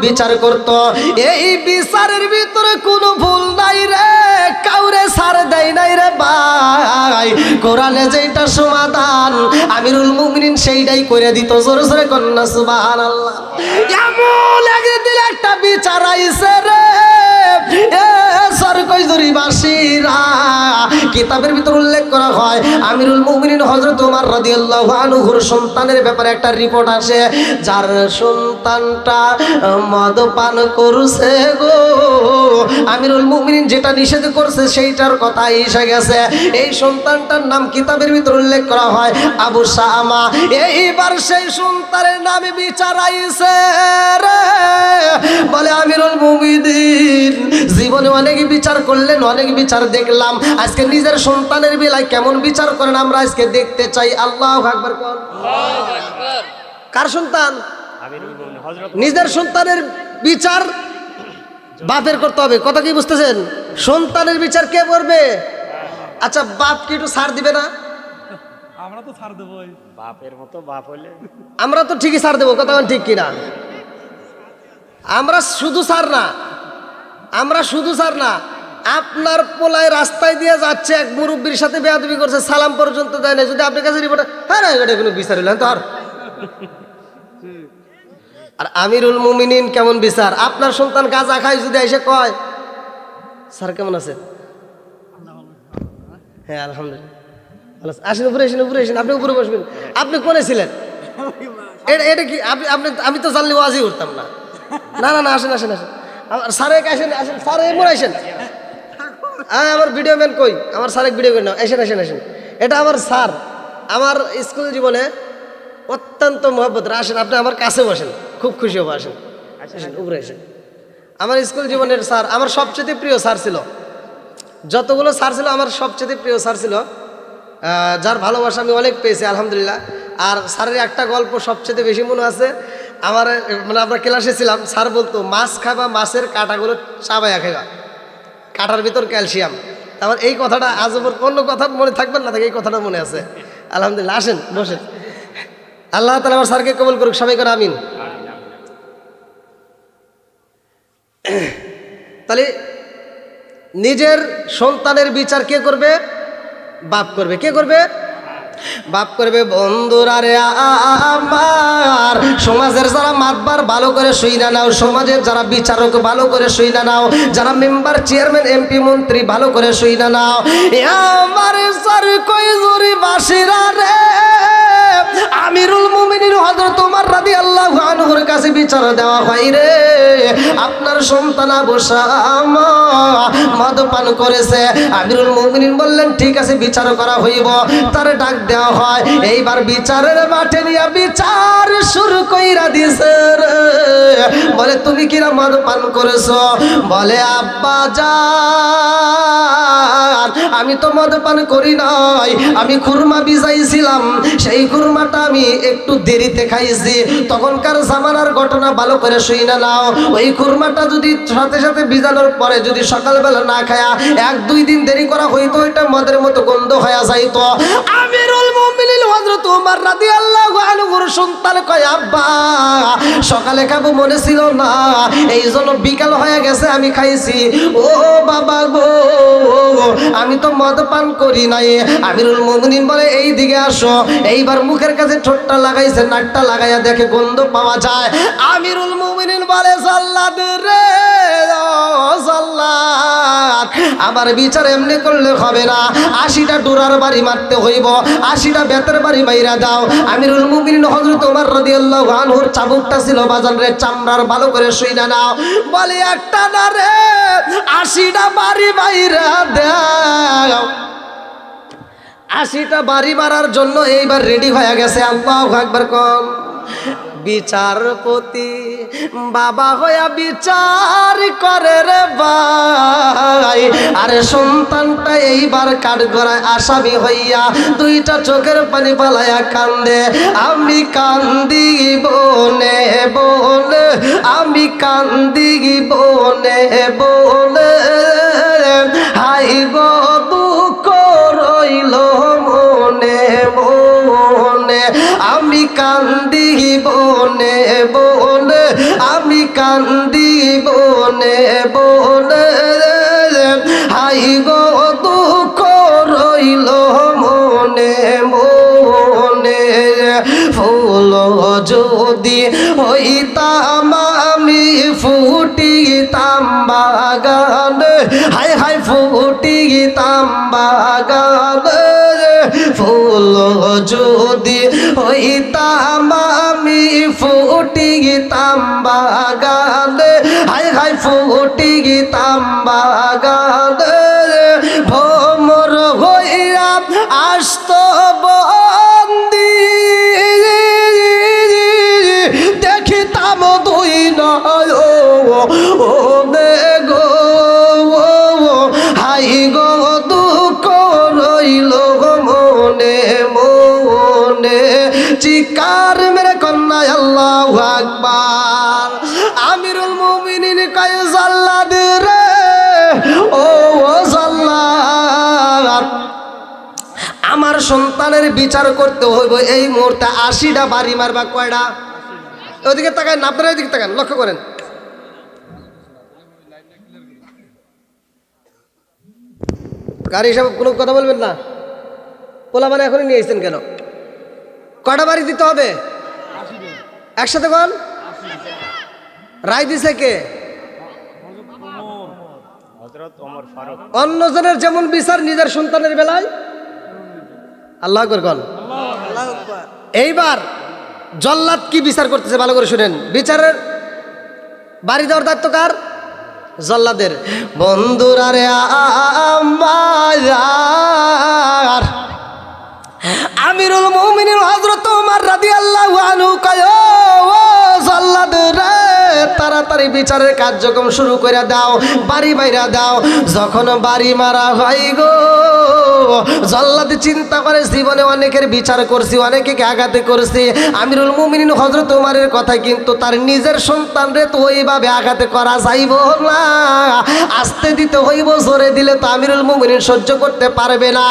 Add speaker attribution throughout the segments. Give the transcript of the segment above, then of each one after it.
Speaker 1: বিচার করত। এই বিচারের ভিতরে কোনো ভুল নাই রে, কাউরে ছাড় দেয় নাই রে ভাই। কোরআনে যেটা সমাধান আমিরুল মুমিনিন সেইটাই করে দিত। জোরে জোরে কন্যা সুবহানাল্লাহ। এমন একদিন একটা বিচার আইছে রে, সরকইজুরিবাসীরা কিতাবের ভিতর উল্লেখ করা হয় আমিরুল মুমিনিন হযরত ওমর রাদিয়াল্লাহু আনহুর সন্তানের ব্যাপারে একটা রিপোর্ট আসে, যার সন্তানটা মদ পান করছে গো, আমিরুল মুমিনিন যেটা নিষেধ করছে সেইটার কথা এসে গেছে। এই সন্তানটার নাম কিতাবের ভিতর উল্লেখ করা হয় আবু শামা। এইবার সেই সন্তানের নামে বিচার আইছে রে। বলে আমিরুল মুমিনিন জীবনে অনেক বিচার করলেন, অনেক বিচার দেখলাম, আজকে নিজের সন্তানের বেলায় কেমন বিচার করেন আমরা আজকে দেখতে চাই। আল্লাহু আকবার। কার সন্তান? নিজের সন্তানের বিচার বাপের করতে হবে। কথা কি বুঝতেছেন? সন্তানের বিচার কে করবে? আচ্ছা বাপ কি একটু ছাড় দিবে না?
Speaker 2: আমরা তো ছাড় দেবো, বাপের মতো বাপ হইলে
Speaker 1: আমরা তো ঠিকই ছাড় দেবো। কথা ঠিক কিনা? আমরা শুধু ছাড় না, আমরা শুধু ছাড় না, আপনার পোলায় রাস্তায় দিয়ে যাচ্ছে, এক মুরব্বীর সাথে বেয়াদবি করছে, সালাম পর্যন্ত দেয় না, যদি আপনার কাছে রিপোর্ট, হ্যাঁ না এটা কোনো বিচার হইলেন তো। আর আমিরুল মুমিনিন কেমন বিচার? আপনার সন্তান গাঁজা খায়, যদি এসে কয় স্যার কেমন আছে, হ্যাঁ আলহামদুলিল্লাহ, আসেন উপরে, আসেন উপরে, আসেন, আপনি উপরে বসবেন। আপনি কোনে ছিলেন? এটা কি আপনি? আমি তো জানলে ওয়াজই করতাম না। না না না, আসেন আসেন আসেন, স্যারে আসেন, আসেন স্যার, এমন আসেন। হ্যাঁ আমার ভিডিও ম্যান কই? আমার স্যার ভিডিও করে নাও, আসেন আসেন আসেন। এটা আমার স্যার, আমার স্কুল জীবনে অত্যন্ত মহব্বত। আসেন আপনি আমার কাছে বসেন, খুব খুশি হবো। আসেন আসেন উপরে আসেন। আমার স্কুল জীবনের স্যার আমার সবচেয়ে প্রিয় স্যার ছিল। যতগুলো স্যার ছিল আমার সবচেয়ে প্রিয় স্যার ছিল, যার ভালোবাসা আমি অনেক পেয়েছি আলহামদুলিল্লাহ। আর স্যারের একটা গল্প সবচেয়ে বেশি মনে আছে। আমার মানে আমরা ক্লাসে ছিলাম, স্যার বলতো মাছ খাবা, মাছের কাঁটাগুলো চাবাইয়া খাবা, কাঁটার ভিতর ক্যালসিয়াম। আমার এই কথাটা আজ ওপর অন্য কথা মনে থাকবেন না থাকে, এই কথাটা মনে আছে আলহামদুলিল্লাহ। আসেন বসেন। আল্লাহ তাআলা আমার স্যারকে কবুল করুক, সবাই করে আমিন। তাহলে নিজের সন্তানের বিচার কে করবে? বাপ করবে। কে করবে? বাপ করবে। বন্ধুরা রে আমার, সমাজের যারা মাতবার ভালো করে শুইনা নাও, সমাজের যারা বিচারক ভালো করে শুইনা নাও, যারা মেম্বার চেয়ারম্যান এমপি মন্ত্রী ভালো করে শুইনা নাও। আমার সরকইজুরিবাসীরা রে, আমিরুল মুমিনিন হযরত ওমর রাদিয়াল্লাহু আনহুর কাছে বিচার দেওয়া হয় রে, আপনার সন্তান আবু শামা মদ পান করেছে। আমিরুল মুমিনিন বললেন ঠিক আছে বিচার করা হইব। তার ডাক দেওয়া হয়, এইবার বিচারের মাঠে নিয়ে বিচার শুরু কইরা দিছে রে। বলে তুমি কিরা মদ পান করেছো? বলে আব্বা জান আমি তো মদ পান করি নাই, আমি খুরমা ভিজাইছিলাম, সেই খুরমাটা আমি একটু দেরিতে খাইছি। তখনকার জামানার ঘটনা ভালো করে শুইনা নাও, ওই খুরমাটা যদি সাথে সাথে ভিজানোর পরে যদি সকালবেলা না খায়া 1-2 দিন দেরি করা হইতো, এটা মদের মতো গন্ধ হয়ে যাইতো। আমিরুল মুমিনিন হযরত ওমর রাদিয়াল্লাহু আনহুর সন্তান কয় আব্বা সকালে খাবো মনে ছিল না, এই জন্য বিকাল হয়ে গেছে আমি খাইছি। ও বাবা গো, আমি তো মদ পান করি নাই। আমিরুল মুমিনিন বলে এই দিকে আসো। এইবার মুখের কাছে ঠোঁটটা লাগাইছে, নাকটা লাগাইয়া দেখে গন্ধ পাওয়া যায়। আমিরুল মুমিনিন বলে জাল্লাদ রে, জাল্লাদ আমার বিচার এমনি করলে হবে না, 80টা ডোরার বাড়ি মারতে হইব, 80টা বেতের বাড়ি মাইরা দাও। আমিরুল মুমিনিন হযরত ওমর রাদিয়াল্লাহু আনহুর চাবুকটা ছিল বাজান রে চামড়ার, ভালো করে শুইনা নাও। বলে একটা না রে 80টা বাড়ি মাইরা দাও। 80টা বাড়ি মারার জন্য এইবার রেডি হয়ে গেছে। আল্লাহু আকবার কোন। বিচারপতি বাবা হইয়া বিচার করে রে ভাই, আরে সন্তানটা এইবার কাঠগড়ায় আসামি হইয়া 2টা চোখের পানি পালাইয়া কান্দে। আমি কান্দি বনে বনে, আমি কান্দি বনে বনে, হাই গো দুঃখ রইল মনে মনে, আমি কান্দি বনে বনে, আমি কান্দি কান্দি বনে বনে হাই গো দুঃখ রইল মনে মনে ফুল যদি হইতাম আমি ফুটিতাম বাগানে হাই হাই ফুটিতাম বাগানে ফুল যদি হইতাম আমি ফুটিতাম বাগানে হাই হাই ফুটিতাম বাগানে ভ্রমর হইয়া আসত বন্দি দেখিতাম দুই নয় ও গো হাই গো দুঃখ রইল মনে মনে চিকার মেরে কন্যা আল্লাহু আকবার আমিরুল মুমিনিন কয় জাল্লাদ রে ও জাল্লাদ আমার সন্তানের বিচার করতে হইব এই মুহূর্তে 80টা বাড়ি মারবা কয়টা ওদিকে তাকান আপনারা এদিকে তাকান লক্ষ্য করেন গাড়ি হিসাবে কোনো কথা বলবেন না পোলা মানে এখনই নিয়ে এসেছেন কেন কয়টা বাড়ি দিতে হবে একসাথে কোন রায় দিছে কে অন্যজনের যেমন বিচার নিজের সন্তানের বেলায় আল্লাহ আকবার কোন এইবার জল্লাদ কি বিচার করতেছে ভালো করে শুনেন বিচারের বাড়ি দেওয়ার দায়িত্ব কার জল্লাদের বন্ধুরা রে আমার আমিরুল মুমিনিন হযরত ওমর রাদিয়াল্লাহু আনহু কয় ও জল্লাদ রে তাড়াতাড়ি বিচারের কার্যক্রম শুরু করে দাও বাড়ি মাইরা দাও যখন বাড়ি মারা হয় গো জল্লাদ চিন্তা করে জীবনে অনেকের বিচার করছি অনেকে আঘাত করছি আমিরুল মুমিনিন হযরত ওমরের কথা কিন্তু তার নিজের সন্তানরে তো ওইভাবে আঘাত করা যাইব না আস্তে দিতে হইব জোরে দিলে তো আমিরুল মুমিনিন সহ্য করতে পারবে না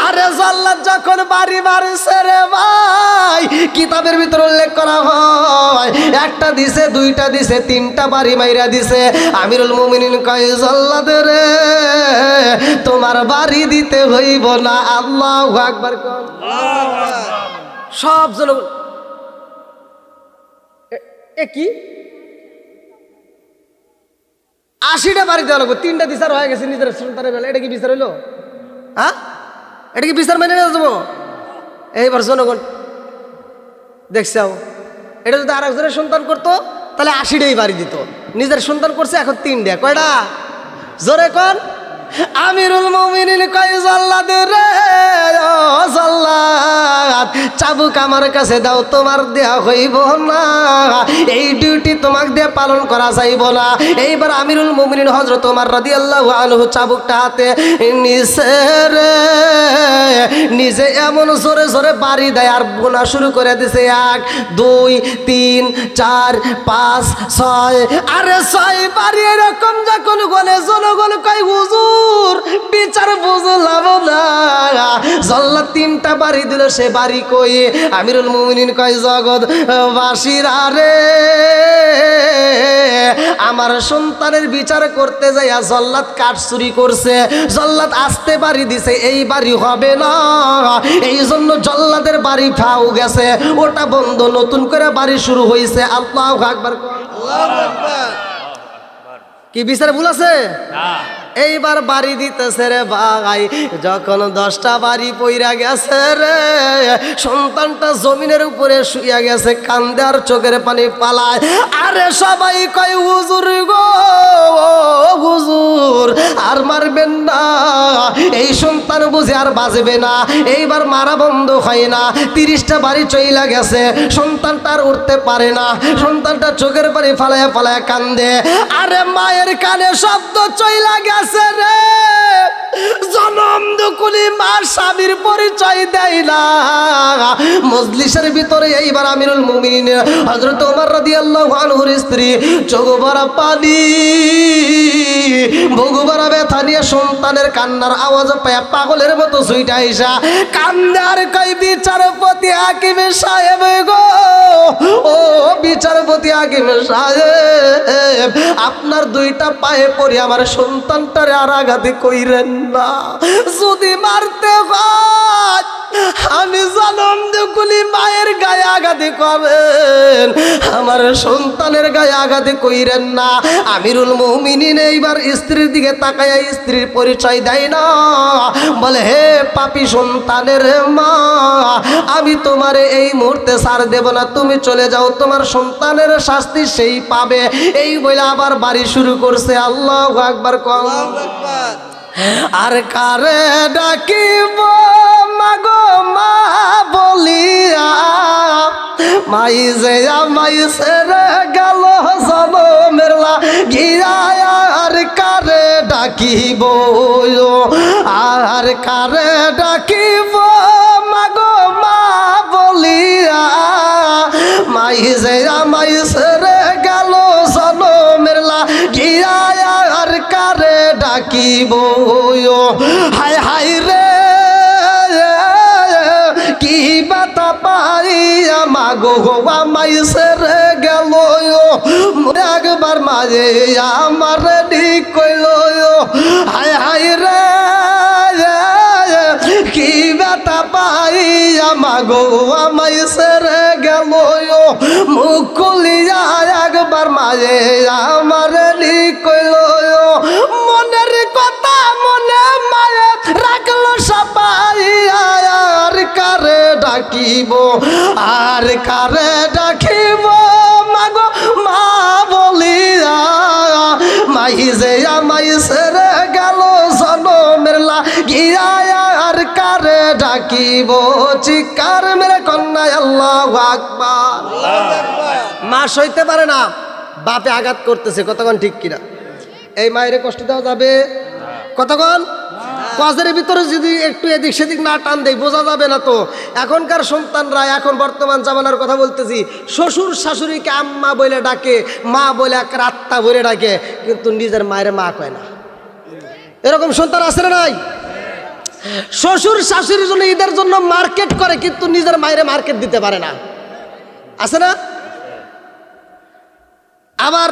Speaker 1: আরে জল্লাদ যখন বাড়ি মারছে রে ভাই কিতাবের ভিতর উল্লেখ করা হয় একটা দিছে দুইটা দিছে তিনটা বাড়ি মাইরা দিছে আমিরুল মুমিনিন কয় জল্লাদ রে তোমার বাড়ি দিতে হইব না আল্লাহু আকবার কোন সব জন এ কি 80টা বাড়ি দেওয়া লাগবে 3টা বিচার হয়ে গেছে নিজের সন্তানের বেলা এটা কি বিচার হইলো হ্যাঁ এটা কি বিচার মেনে নেওয়া যাবো এইবার জনগণ দেখছাও এটা যদি আরেকজনের সন্তান করতো তাহলে 80টাই বাড়ি দিত নিজের সন্তান করছে এখন 3টা কয়টা জোরে কোন আমিরুল মুমিনিন কয় জল্লাদ রে ও জল্লাদ চাবুক আমার কাছে দাও তোমার দেয়া হইব না এই ডিউটি তোমাকে দিয়ে পালন করা যাইব না এইবার আমিরুল মুমিনিন হযরত ওমর রাদিয়াল্লাহু আনহু চাবুকটা হাতে নিছে রে নিজে এমন জোরে জোরে বাড়ি দেয় আর গোনা শুরু করে দিছে 1 2 3 4 5 6 আরে 6 বাড়ি এরকম যখন গলে জনগণ কয় হুজুর বিচার বুঝলাম না জল্লাদ 3টা বাড়ি দিল সে বাড়ি কই আমিরুল মুমিনিন কয় জগৎ বাসীরা রে আমার সন্তানের বিচার করতে যাইয়া জল্লাদ কাঠ চুরি করছে জল্লাদ আসতে বাড়ি দিছে এই বাড়ি হবে না এই জন্য জল্লাদের বাড়ি ফাও গেছে ওটা বন্ধ নতুন করে বাড়ি শুরু হয়েছে আল্লাহু আকবার আল্লাহু আকবার কি বিচার ভুল আছে না এইবার বাড়ি দিতেছে রে ভাই যখন 10টা বাড়ি পইরা গেছে রে সন্তানটা জমিনের উপরে শুইয়া গেছে কান্দে আর চোখের পানি পালায় আরে সবাই কয় হুজুর গো হুজুর আর মারবেন না এই সন্তান বুঝে আর বাঁচবে না এইবার মারা বন্ধ হয় না 30টা বাড়ি চইলা গেছে সন্তানটা আর উঠতে পারে না সন্তানটা চোখের পানি ফালায়া ফালায়া কান্দে আরে মায়ের কানে শব্দ চইলা গেছে রে জনম দুকুলি মা স্বামীর পরিচয় দেয় না। মজলিসের ভিতরে এইবার আমিরুল মুমিনিন হযরত ওমর রাদিয়াল্লাহু আনহুর স্ত্রী চোখ ভরা পানি, বুক ভরা ব্যথা নিয়ে সন্তানের কান্নার আওয়াজ পেয়ে পাগলের মতো ছুটে আইসা কান্দে আর কই, বিচারপতি হাকিম সাহেব গো, ও বিচারপতি হাকিম সাহেব, আপনার দুইটা পায়ে পড়ে আমার সন্তানটারে আর আঘাতে কইরেন না। যদি মারতে হয় আমি জনম দুকুলি মায়ের গায়ে আঘাতে করেন, আমার সন্তানের গায়ে আঘাতে কইরেন না। আমিরুল মুমিনিন এইবার স্ত্রীর দিকে তাকায় স্ত্রীর পরিচয় দেয় না, বলে হে পাপী সন্তানের মা, আমি তোমারে এই মুহূর্তে ছাড় দেব না, তুমি চলে যাও, তোমার সন্তানের শাস্তি সেই পাবে। এই বলে আবার বাড়ি শুরু করছে। আল্লাহু আকবার। আর কারে ডাকিব মাগো মা বলিয়া, মাই যে আমাই ছেড়ে গেল জনমের লাগিয়া, আর কারে ডাকিব, আর কারে ডাকিব মাগো মা বলিয়া, মাই যে আমাই ছেড়ে গেল জনমের লাগিয়া, আর কারে ডাকিব। হায় হায় রে কি বাতা পাইয়া মাগো আমাই ছেড়ে গেল, একবার মাঝে আমার ঠিক কইল। হায় হায় রে কি বাতা পাইয়া মাগো আমাই ছেড়ে গেল, মুখ খুলিয়া একবার মাঝে আমার ঠিক কইল। মনের কথা মনে মায়ে রাখলো সাপাইয়া, আর কারে ডাকিব, আর কারে ডাকিব মাগো মা বলিয়া, মাই যে আমাই ছেড়ে গেল জনমের লাগিয়া, আর কারে ডাকিব। চিৎকার মেরে কন্যা আল্লাহু আকবার। মা সইতে পারে না, বাপে আঘাত করতেছে, কতক্ষণ ঠিক কিনা? এই মায়ের কষ্ট দেওয়া যাবে কতক্ষণ? কাজের ভিতরে যদি একটু এদিক সেদিক না টান দেয় বোঝা যাবে না তো। এখনকার সন্তানরা, এখন বর্তমান জামানার কথা বলতেছি, শ্বশুর শাশুড়িকে আম্মা বলে ডাকে, মা বলে এক আত্মা বলে ডাকে, কিন্তু নিজের মায়ের মা কয় না। এরকম সন্তান আছে না নাই? শ্বশুর শাশুড়ির জন্য ঈদের জন্য মার্কেট করে, কিন্তু নিজের মায়ের মার্কেট দিতে পারে না, আছে না? আবার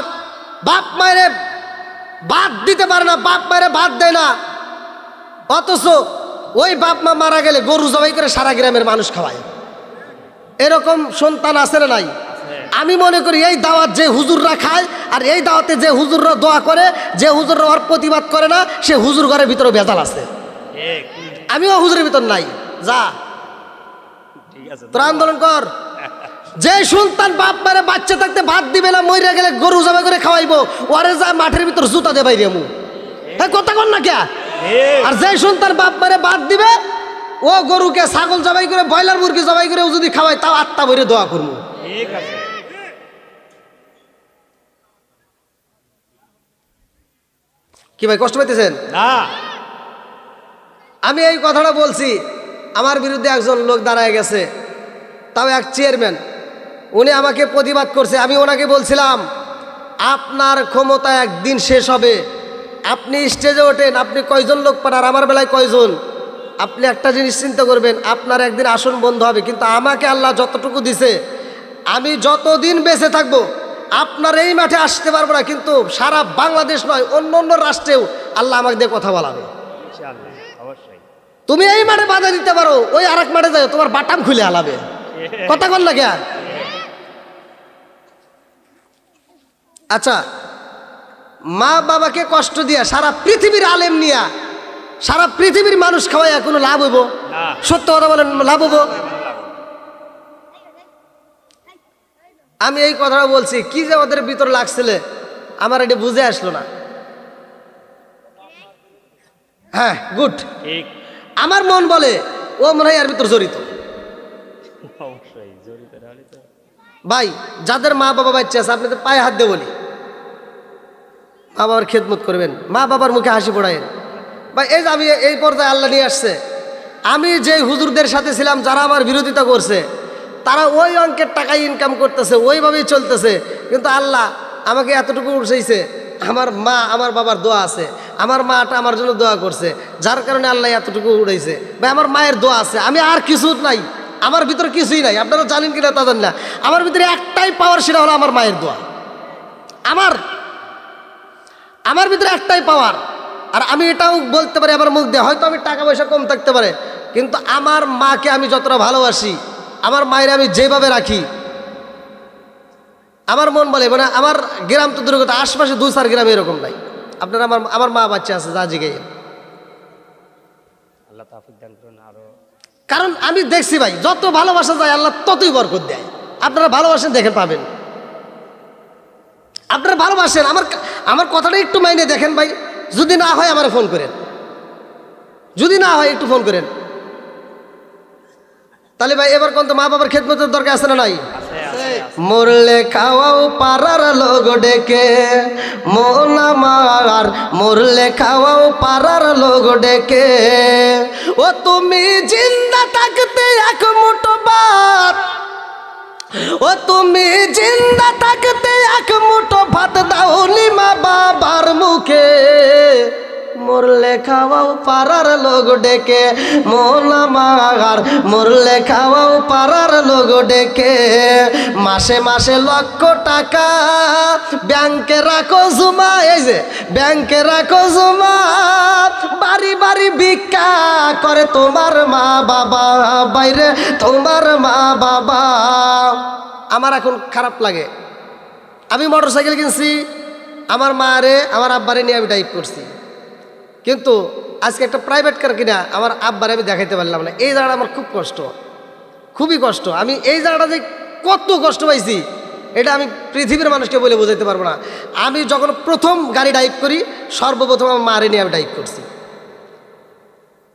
Speaker 1: বাপ মায়ের ভাত দিতে পারে না, বাপ মায়ের ভাত দেয় না, অথচ ওই বাপ মা মারা গেলে গরু জবাই করে সারা গ্রামের মানুষ খাওয়ায়। এরকম সন্তান আছে না নাই? আমি মনে করি এই দাওয়াত যে হুজুররা খায়, আর এই দাওয়াতে যে হুজুররা দোয়া করে, যে হুজুররা ওর প্রতিবাদ করে না, সে হুজুর ঘরের ভিতরে ভেজাল আছে। আমিও হুজুরের ভিতর নাই, যা তোরা আন্দোলন কর। যে সন্তান বাপ মারে বাচ্চা থাকতে ভাত দিবে না, মরে গেলে গরু জবাই করে খাওয়াইবো, ওরে যা মাঠের ভিতর জুতা দে বাইরে মু, হ্যাঁ কথা কর না কে? আর যে সন্তান বাপ মারে ভাত দিবে, ও গরুকে ছাগল জবাই করে, ব্রয়লার মুরগি জবাই করে যদি খাওয়াই, তাও আত্মা ভরে দোয়া করবো। কি ভাই কষ্ট পাইতেছেন? আমি এই কথাটা বলছি, আমার বিরুদ্ধে একজন লোক দাঁড়ায় গেছে, তাও এক চেয়ারম্যান, উনি আমাকে প্রতিবাদ করছে। আমি ওনাকে বলছিলাম, আপনার ক্ষমতা একদিন শেষ হবে, আপনি স্টেজে ওঠেন, আপনি কয়জন লোক পান, আর আমার বেলায় কয়জন? আপনি একটা জিনিস চিন্তা করবেন, আপনার একদিন আসন বন্ধ হবে, কিন্তু আমাকে আল্লাহ যতটুকু দিছে, আমি যতদিন বেঁচে থাকবো আপনার এই মাঠে আসতে পারবো না, কিন্তু সারা বাংলাদেশ নয়, অন্য অন্য রাষ্ট্রেও আল্লাহ আমাকে দিয়ে কথা বলাবে। তুমি এই মাঠে বাধা দিতে পারো, ওই আরেক মাঠে যাও, তোমার বাটাম খুলে আলাবে, কথা বল লাগে। আর আচ্ছা, মা বাবাকে কষ্ট দিয়া সারা পৃথিবীর আলেম নিয়া সারা পৃথিবীর মানুষ খাওয়াইয়া কোনো লাভ হইব? সত্য কথা বলেন, লাভ হইব? আমি এই কথাটা বলছি, কি যে ওদের ভিতর লাগছিল আমার এটা বুঝে আসলো না। হ্যাঁ গুড, আমার মন বলে ও মনে হয় এর ভিতর জড়িত। ভাই যাদের মা বাবা বাচ্চা আছে, আপনাদের পায়ে হাত দিয়ে বলি, মা বাবার খেদমত করবেন, মা বাবার মুখে হাসি পড়ায়েন, ভাই এই যে আমি এই পর্যায়ে আল্লাহ নিয়ে আসছে, আমি যে হুজুরদের সাথে ছিলাম যারা আমার বিরোধিতা করছে, তারা ওই অঙ্কের টাকা ইনকাম করতেছে, ওইভাবেই চলতেছে, কিন্তু আল্লাহ আমাকে এতটুকু উঠেছে। আমার মা আমার বাবার দোয়া আছে, আমার মাটা আমার জন্য দোয়া করছে, যার কারণে আল্লাহ এতটুকু উঠেছে। ভাই আমার মায়ের দোয়া আছে, আমি আর কিছু নাই, আমার ভিতরে কিছুই নাই। আপনারা জানেন কিনা তা জানেন না, আমার ভিতরে একটাই পাওয়ার, সেটা হলো আমার মায়ের দোয়া। আমার ভিতরে একটাই পাওয়ার। আর আমি এটাও বলতে পারি আমার মুখ দিয়ে, হয়তো আমি টাকা পয়সা কম থাকতে পারে, কিন্তু আমার মাকে আমি যতটা ভালোবাসি, আমার মায়ের আমি যেভাবে রাখি, আমার মন বলে, মানে আমার গ্রাম তো দূরের কথা, আশপাশে 2-4 গ্রাম এরকম নাই। আপনার আমার মা বাচ্চা আছে যা জিগে,
Speaker 2: আল্লাহ তাওফিক দান করুন আরো।
Speaker 1: কারণ আমি দেখছি ভাই, যত ভালোবাসা যায় আল্লাহ ততই বরকত দেয়। আপনারা ভালোবাসেন, দেখেন পাবেন। আপনারা ভালোবাসেন, আমার কথাটা একটু মাইনে দেখেন ভাই। যদি না হয় আমার ফোন করেন, যদি না হয় একটু ফোন করেন। তাহলে ভাই এবার কোন তো মা বাবার খেদমতের দরকার আছে না নাই? মরলে খাওয়াও পাড়ার লোক ডেকে, মন আমার মরলে খাওয়াও পাড়ার লোক ডেকে। ও তুমি জিন্দা থাকতে এক মুঠো ভাত, ও তুমি জিন্দা থাকতে এক মুঠো ভাত দাওনি মা বাবার মুখে। মরলে খাওয়াও পাড়ার লোক ডেকে, মন আমার মরলে খাওয়াও পাড়ার লোক ডেকে। মাসে মাসে লক্ষ টাকা ব্যাংকে রাখো জমা, এই যে ব্যাংকে রাখো জমা, বাড়ি বাড়ি ভিক্ষা করে তোমার মা বাবা, বাইরে তোমার মা বাবা। আমার এখন খারাপ লাগে, আমি মোটরসাইকেল কিনছি, আমার মারে আমার আব্বারে নিয়ে আমি ড্রাইভ করছি, কিন্তু আজকে একটা প্রাইভেট কার কিনা আমার আব্বারে আমি দেখাইতে পারলাম না। এই জায়গাটা আমার খুব কষ্ট, খুবই কষ্ট। আমি এই জায়গাটা যে কত কষ্ট পাইছি এটা আমি পৃথিবীর মানুষকে বলে বোঝাইতে পারবো না। আমি যখন প্রথম গাড়ি ড্রাইভ করি, সর্বপ্রথম আমার মারে নিয়ে আমি ড্রাইভ করছি,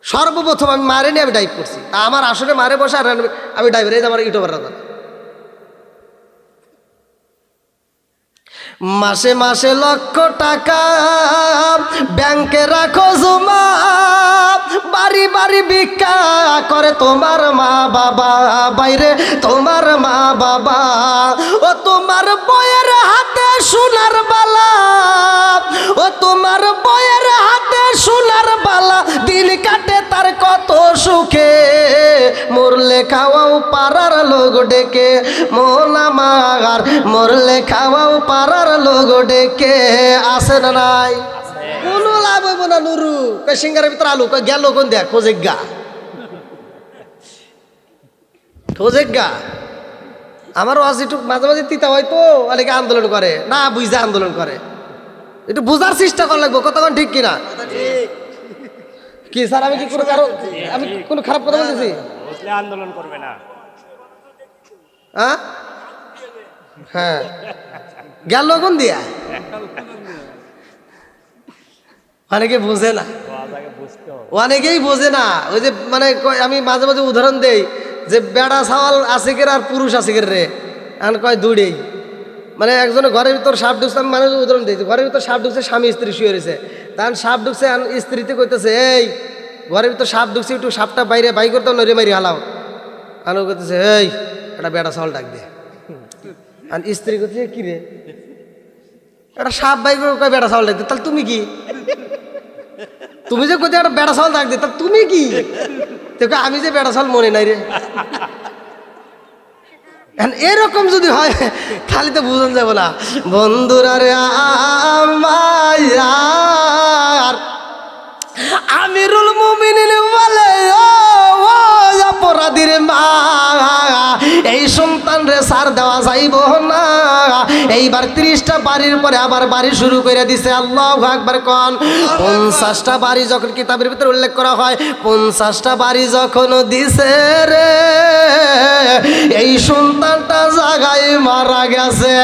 Speaker 1: সর্বপ্রথম আমি মারে নিয়ে আমি ড্রাইভ করছি। তা আমার আসলে মারে বসে আর আমি ড্রাইভার, এই যে আমার ইউটিউবার দাদা। মাসে মাসে লক্ষ টাকা ব্যাংকে রাখো জমা, বাড়ি বাড়ি ভিক্ষা করে তোমার মা বাবা, বাইরে তোমার মা বাবা। ও তোমার বইয়ের হাতে সোনার বালা, ও তোমার বইয়ের হাতে সোনার বালা, দিন কাটে তার কত সুখে। মরলে খাওয়াও পাড়ার লোক ডেকে, মন আমার মরলে খাওয়াও পাড়ার লোক ডেকে। আছে না নাই? কোনো লাভ হইব না নুরু, কই সিঙ্গারের ভিতরে আলু, কই গেল কোন দেখ খোঁজে গা, খোঁজে গা। আমারও আজ একটু মাঝে মাঝে তিতা হয়তো অনেকে আন্দোলন করে, না বুঝতে আন্দোলন করে, একটু বোঝার চেষ্টা করা লাগবো কতক্ষণ, ঠিক কিনা? কি স্যার আমি কি কোনো কারো, আমি কোনো খারাপ কথা বলতেছি?
Speaker 2: আন্দোলন করবে না,
Speaker 1: হ্যাঁ গেল কোন দিয়া, অনেকে বোঝে না, অনেকেই বোঝে না। ওই যে মানে আমি মাঝে মাঝে উদাহরণ দেই যে বেড়া ছাওয়াল আশিকের আর পুরুষ আশিকের রে, এখন কয় দুইটাই। মানে একজনের ঘরের ভিতর সাপ ঢুকছে, আমি মানুষ উদাহরণ দিয়েছি, ঘরের ভিতর সাপ ঢুকছে, স্বামী স্ত্রী শুয়ে রয়েছে, তখন সাপ ঢুকছে, স্ত্রীতে কইতেছে এই ঘরের ভিতর সাপ ঢুকছে, একটু সাপটা বাইরে বাই করতে নড়ে মারি হালাও। আর ও করতেছে এই একটা বেড়া ছাওয়াল ডাক দে, আর স্ত্রী করতেছে কি রে একটা সাপ বাই করে কয় বেড়া ছাওয়াল ডাক দে, তাহলে তুমি কি? তুমি যে কোথায় একটা বেড়া ছাওয়াল ডাক দে, তাহলে তুমি কি? আমি যে বেড়া ছাওয়াল মনে নাই রে। এরকম যদি হয় তাহলে তো বুঝন যাবো না। বন্ধুরা রে আমার আমিরুল মুমিনিন বলে, ও অপরাধীর মা, এই সন্তান রে সার দেওয়া যাইব না। এইবার 30টা বাড়ির পরে আবার বাড়ি শুরু করে দিছে। আল্লাহু আকবার কোন। 50টা বাড়ি যখন কিতাবের ভিতরে উল্লেখ করা হয়, 50টা বাড়ি যখন দিছে রে, এই সন্তানটা জায়গায় মারা গেছে।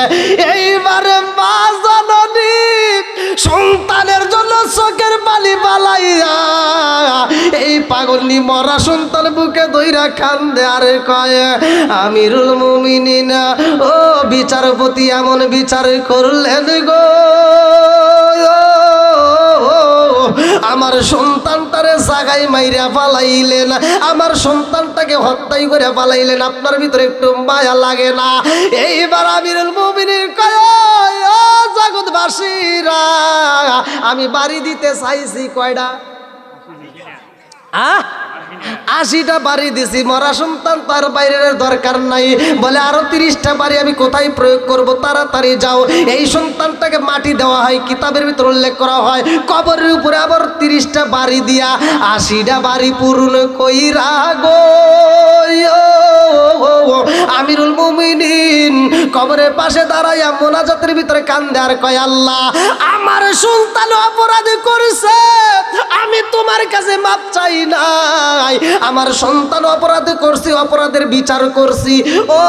Speaker 1: এইবারে মা জননী সন্তানের জন্য চোখের পানি বালাইয়া এই পাগলনি মরা সন্তান বুকে দইরা কান্দে আর কয়, আমিরুল মুমিনিন ও বিচারপতি এমন বিচার করলেন গো, আমার সন্তানটারে জাগায় মাইরা পালাইলেন, আমার সন্তানটাকে হত্যাই করে পালাইলেন, আপনার ভিতরে একটু মায়া লাগে না? এইবার আমিরুল মুমিনিন কয়, ও জগৎবাসীরা, আমি বাড়ি দিতে চাইছি কয়টা? 80টা বাড়ি দিছি, মরা সন্তান তার বাইরের দরকার নাই। বলে আরো 30টা বাড়ি আমি কোথায় প্রয়োগ করব? তাড়াতাড়ি যাও। এই সন্তানটাকে মাটি দেওয়া হয়, কিতাবের ভিতর উল্লেখ করা হয়, কবরের উপরে আবার 30টা বাড়ি দিয়া 80টা বাড়ি পূর্ণ কইরা গো। আমিরুল মুমিনিন কবরের পাশে দাঁড়াইয়া মোনাজাতের ভিতরে কান্দে আর কয়, আল্লাহ, আমার সন্তান অপরাধ করেছে, আমি তোমার কাছে মাপ চাই নাই। আমার সন্তান অপরাধ করছি, অপরাধের বিচার করছি। ও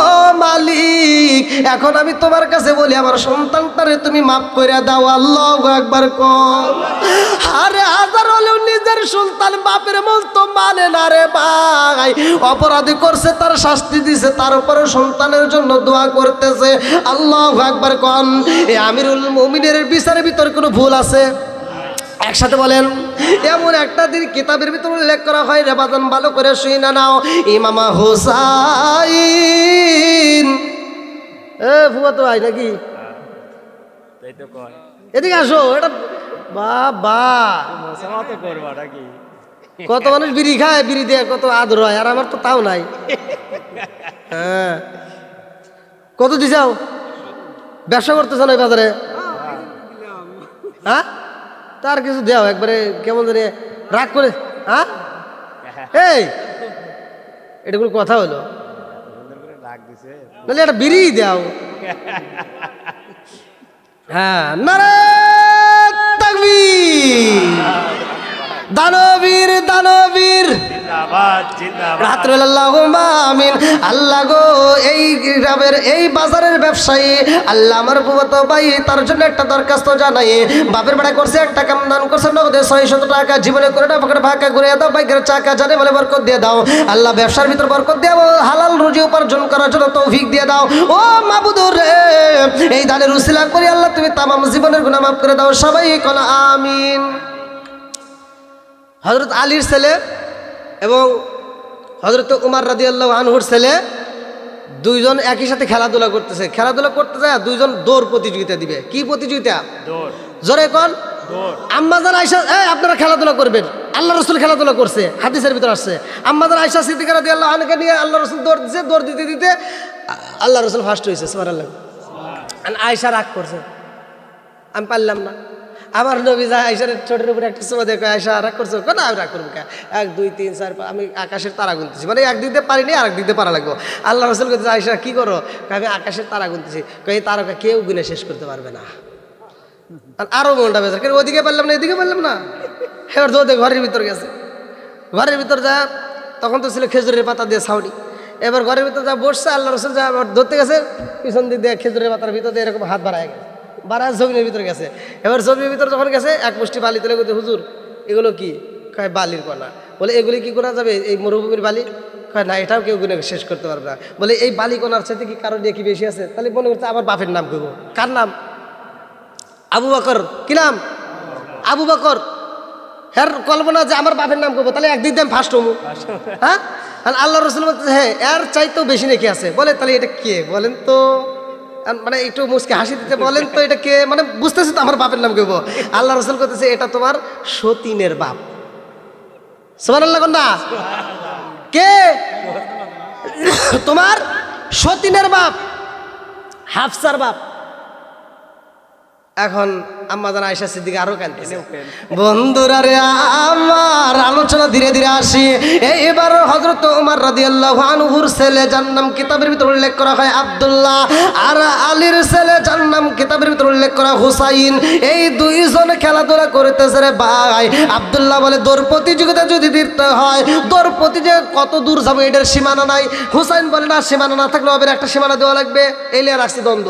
Speaker 1: মালিক, এখন আমি তোমার কাছে বলি, আমার সন্তানটারে তুমি মাফ করে দাও। আল্লাহু আকবার কর। আরে হাজার হলেও নিজের সন্তান বাপের মন তো মানে না রে ভাই। অপরাধী করছে, তার শাস্তি দিছে, তার উপরে সন্তানের জন্য দোয়া করতেছে। আল্লাহু আকবার কর। এই আমিরুল মুমিনের বিচারের ভিতর কোনো ভুল আছে? একসাথে বলেন। এমন একটা দিন কিতাবের ভিতরে উল্লেখ করা হয়, রে বাজান ভালো করে শুই না নাও, ইমাম হুসাইন, ফুয়াতো ভাই নাকি, এদিকে আসো। এটা বাবা, কত মানুষ বিড়ি খায়, বিড়ি দিয়ে কত আদর হয়, আর আমার তো তাও নাই। হ্যাঁ, কত দিছাও? ব্যবসা করতেছ না বাজারে? হ্যাঁ, তার কিছু দেও একবারে, কেমন জানি রাগ করে। হ্যাঁ, এই এটা কোনো কথা হলো? নাহলে একটা বিড়ি দাও। হ্যাঁ, নারায়ে তাকবীর, দানবীর দানবীর, আমিন। আল্লাহ গো, এই গ্রামের এই বাজারের ব্যবসায়ী, আল্লাহ আমার ফুফাতো ভাই, তার জন্য একটা দরখাস্ত জানাই। বাপের বেড়া করছে, একটা কাম দান করছে নগদে 600 টাকা, জীবনে করে না পকেটে ফাঁকা ঘুরে দাও, বাইকের চাকা জানে বলে বরকত দিয়ে দাও। আল্লাহ ব্যবসার ভিতর বরকত দিয়ে হালাল রুজি উপার্জন করার জন্য তৌফিক দিয়ে দাও। ও মাবুদুর রে, এই দানের উসিলা করি আল্লাহ তুমি তামাম জীবনের গুনাহ মাফ করে দাও। সবাই কোন আমিন। হযরত আলীর ছেলে এবং হযরত উমর রাদিয়াল্লাহু আনহুর ছেলে দুইজন একই সাথে খেলাধুলা করতেছে। খেলাধুলা করতে যায় দুইজন দৌড় প্রতিযোগিতা দিবে। কি প্রতিযোগিতা? দৌড়। জোরে কোন? দৌড়। আম্মাজান আয়েশা, আপনারা খেলাধুলা করবেন। আল্লাহ রাসূল খেলাধুলা করছে, হাদিসের ভিতর আসছে। আম্মাজান আয়েশা সিদ্দিকা রাদিয়াল্লাহু আনহাকে নিয়ে আল্লাহ রাসূল দৌড় দিতে, দৌড় দিতে দিতে আল্লাহ রাসূল ফার্স্ট হয়েছে। সুবহানাল্লাহ। আয়েশা রাগ করছে, আমি পারলাম না। আমার নবী যা আয়েশার ছোটের উপরে একটা চুমা দেখো, আয়েশা রাগ করছো? কেন আমি রাগ করবো? 1 2 3 4 5, আমি আকাশের তারা গুনতেছি, মানে একদিক দিয়ে পারিনি, আর একদিক দিয়ে পারা লাগবো। আল্লাহ রাসূল বলছে, আয়েশা কি করো? আমি আকাশের তারা গুনতেছি। এই তারকা কেউ গুনে শেষ করতে পারবে না। আরো মনটা বেজার, কেন ওদিকে পারলাম না, এদিকে পারলাম না। এবার দৌড়ে ঘরের ভিতর গেছে। ঘরের ভিতর যা, তখন তো ছিল খেজুরের পাতা দিয়ে ছাউনি। এবার ঘরের ভিতর যা বসছে, আল্লাহ রাসূল যা ধরতে গেছে, পিছন দিক দিয়ে খেজুরের পাতার ভিতর দিয়ে এরকম হাত বাড়ায় গেছে, বাড়া জমিনের ভিতরে গেছে। এবার জমির ভিতরে যখন গেছে, এক মুষ্টি বালি তুলে বলতে, হুজুর এগুলো কি? কয় বালির কণা। বলে এগুলি কি করা যাবে, এই মরুভূমির বালি? কয় না, এটাও কেউ গুনে শেষ করতে পারবে না। বলে এই বালি কণার সাথে কি কারো দিয়ে কি বেশি আছে? তাহলে মনে করছে আমার বাপের নাম কইব। কার নাম? আবু বকর। কি নাম? আবু বকর। হ্যাঁ, কল্পনা যে আমার বাপের নাম করবো, তাহলে একদিক দিয়ে আমি ফার্স্ট হবো। হ্যাঁ, আল্লাহ রাসূল বলতে, হ্যাঁ এর চাইতেও বেশি নাকি আছে। বলে তাহলে এটা কে বলেন তো? মানে একটু মুসকে হাসি দিতে, বলেন তো এটা কে? মানে বুঝতেছি তো আমার বাপের নাম কেব। আল্লাহ রাসূল করতেছে, এটা তোমার সতীনের বাপ। সুবহানাল্লাহ না? কে? তোমার সতীনের বাপ, হাফসার বাপ। এখন আম্মাজান আয়েশা সিদ্দিকা আরো কাঁদতেছে। বন্ধুরা রে, আমার আলোচনা ধীরে ধীরে আসি। এইবার হযরত ওমর রাদিয়াল্লাহু আনহুর ছেলে, যার নাম কিতাবের ভিতর উল্লেখ করা হয় আব্দুল্লাহ, আর আলীর ছেলে, যার নাম কিতাবের ভিতর উল্লেখ করা হুসাইন, এই দুইজন খেলাধুলা করতেছে রে ভাই। আব্দুল্লাহ বলে, দৌড় প্রতিযোগিতা যদি দিতে হয়, দৌড় প্রতিযোগিতা কত দূর যাবো এটার সীমানা নাই। হুসাইন বলে, না, সীমানা না থাকলেও হবে, একটা সীমানা দেওয়া লাগবে। এই লিয়ে রাখছি দ্বন্দ্ব।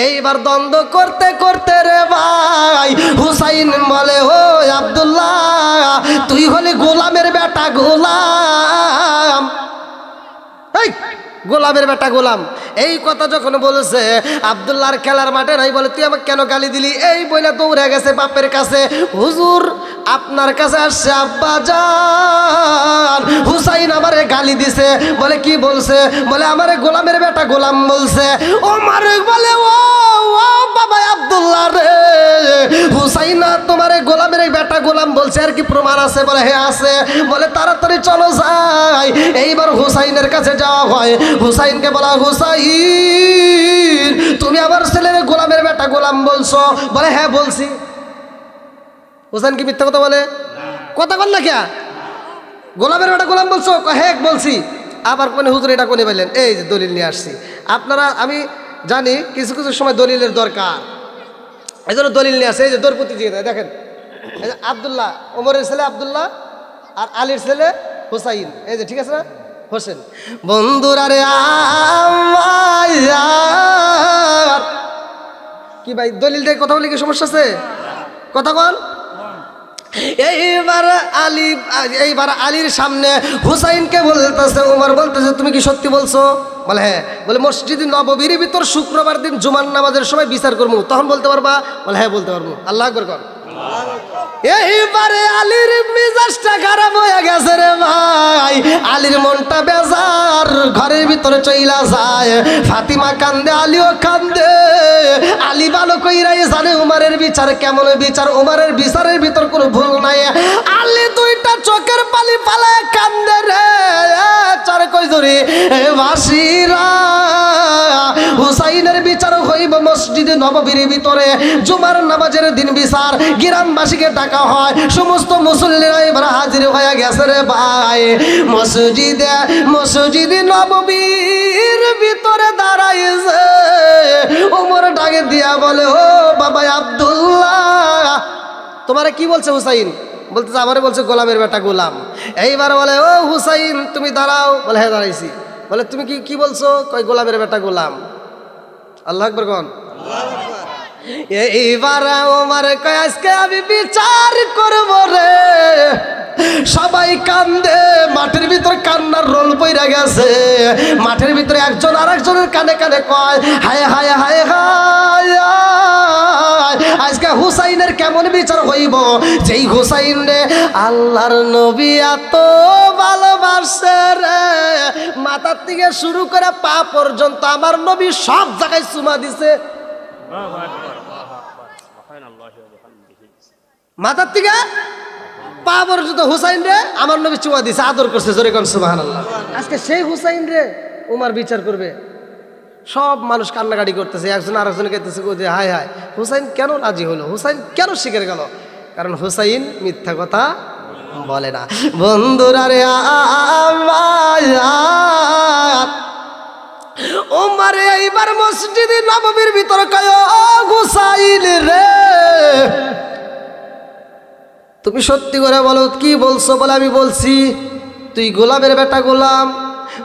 Speaker 1: এইবার দ্বন্দ্ব করতে করতে রে ভাই, হুসাইন বলে, ও আব্দুল্লাহ, তুই হলি গোলামের বেটা, গোলাম। গোলামের বেটা গোলাম। এই কথা যখন বলেছে আব্দুল্লাহর খেলার মাঠে নাই, বলে তুই আমাকে কেন গালি দিলি? এই বইলা দৌড়ে গেছে বাপের কাছে, হুজুর আপনার কাছে আসছে আব্বা জান, হুসাইন আমারে গালি দিছে। বলে কি বলছে? বলে আমারে গোলামের বেটা গোলাম বলছে। ওমর বলে ও বাবা আব্দুল্লাহ রে, হুসাইন তোমারে গোলামের বেটা গোলাম বলছে, আর কি প্রমাণ আছে? বলে হ্যাঁ আছে। বলে তাড়াতাড়ি চলো যাই। এইবার হুসাইনের কাছে যাওয়া হয়, হুসাইনকে বলা, হুসাইন তুমি আমার ছেলের গোলামের বেটা গোলাম বলছো? বলে হ্যাঁ বলছি। হুসাইন কি মিথ্যা কথা বলে? কথা বল না কে? গোলামের বেটা গোলাম বলছো? হ্যাঁ বলছি। আবার কোনে হুজুর এটা কোনে বললেন? এই যে দলিল নিয়ে আসছি। আপনারা আমি জানি কিছু কিছু সময় দলিলের দরকার, এই জন্য দলিল নিয়ে আসে। এই যে দৌড় প্রতিযোগিতা দেখেন, এই যে আব্দুল্লাহ, ওমরের ছেলে আব্দুল্লাহ আর আলীর ছেলে হুসাইন, এই যে ঠিক আছে না, হোসেন। বন্ধুরা রে আমার কি ভাই দলিল দিয়ে কথা বলে কি সমস্যা আছে? কথা বল। এইবার আলীর সামনে হুসাইনকে বলতেছে, ওমর বলতেছে তুমি কি সত্যি বলছো? বলে হ্যাঁ। বলে মসজিদ নববীর ভিতর শুক্রবার দিন জুমার নামাজের সময় বিচার করবো, তখন বলতে পারবা? বলে হ্যাঁ বলতে পারবো। আল্লাহ আকবার কর। এইবারে আলীর মেজাজটা খারাপ হয়ে গেছে রে ভাই, আলীর মনটা বেজার, ঘরের ভিতরে চইলা যায়। ফাতিমা কান্দে, আলীও কান্দে। আলী ভালো কইরাই জানে উমারের বিচার কেমন বিচার, উমারের বিচারের ভিতর কোনো ভুল নাই। আলী দুইটা চোখের পানি পালায় কান্দে রে চার কই ধরে বাসিরা। হুসাইনের বিচার হইব মসজিদে নববীর ভিতরে, জুমার নামাজের দিন বিচার। গ্রামবাসীকে ডাকা হয়, সমস্ত মুসল্লিরা এবার হাজির হয়ে গেছে রে ভাই। মসজিদে নববীর ভিতরে দাঁড়াইছে। ওমর ডাকে দিয়া বলে, ও বাবা আব্দুল্লাহ তোমারে কি বলছে হুসাইন? বলতেছে আমারে বলছে গোলামের বেটা গোলাম। এইবার বলে ও হুসাইন তুমি দাঁড়াও। বলে হ্যাঁ দাঁড়াইছি। বলে তুমি কি বলছো? কই গোলামের বেটা গোলাম। আল্লাহ আকবার কোন। এইবার ওমর কয় আজকে আমি বিচার করব রে। সবাই কান্দে, মাঠের ভিতর কান্নার রোল পইরা গেছে। মাঠের ভিতরে একজন আর একজনের কানে কানে কয় হায় হায় হায় হায়, আজকে হুসাইনের কেমন বিচার হইব, যেই হুসাইন রে আল্লাহর নবী এত ভালোবাসে রে, মাথার থেকে শুরু করে পা পর্যন্ত আমার নবী সব জায়গায় চুমা দিছে। মাথার থেকে পা পর্যন্ত হুসাইন রে আমার নবী চুমা দিছে, আদর করছে। জোরে কোন সুবহানাল্লাহ। আজকে সেই হুসাইন রে উমার বিচার করবে। সব মানুষ কান্নাকাটি করতেছে, একজন আরেকজন কেতেছে যে হায় হায় হুসাইন কেন রাজি হলো, হুসাইন কেন শিখে গেল? কারণ হুসাইন মিথ্যা কথা বলে না। বন্ধুরা রে ওমর এইবার মসজিদে নববীর ভিতর কয় ও হুসাইন রে তুমি সত্যি করে বলো কি বলছো? বলে আমি বলছি তুই গোলামের বেটা গোলাম।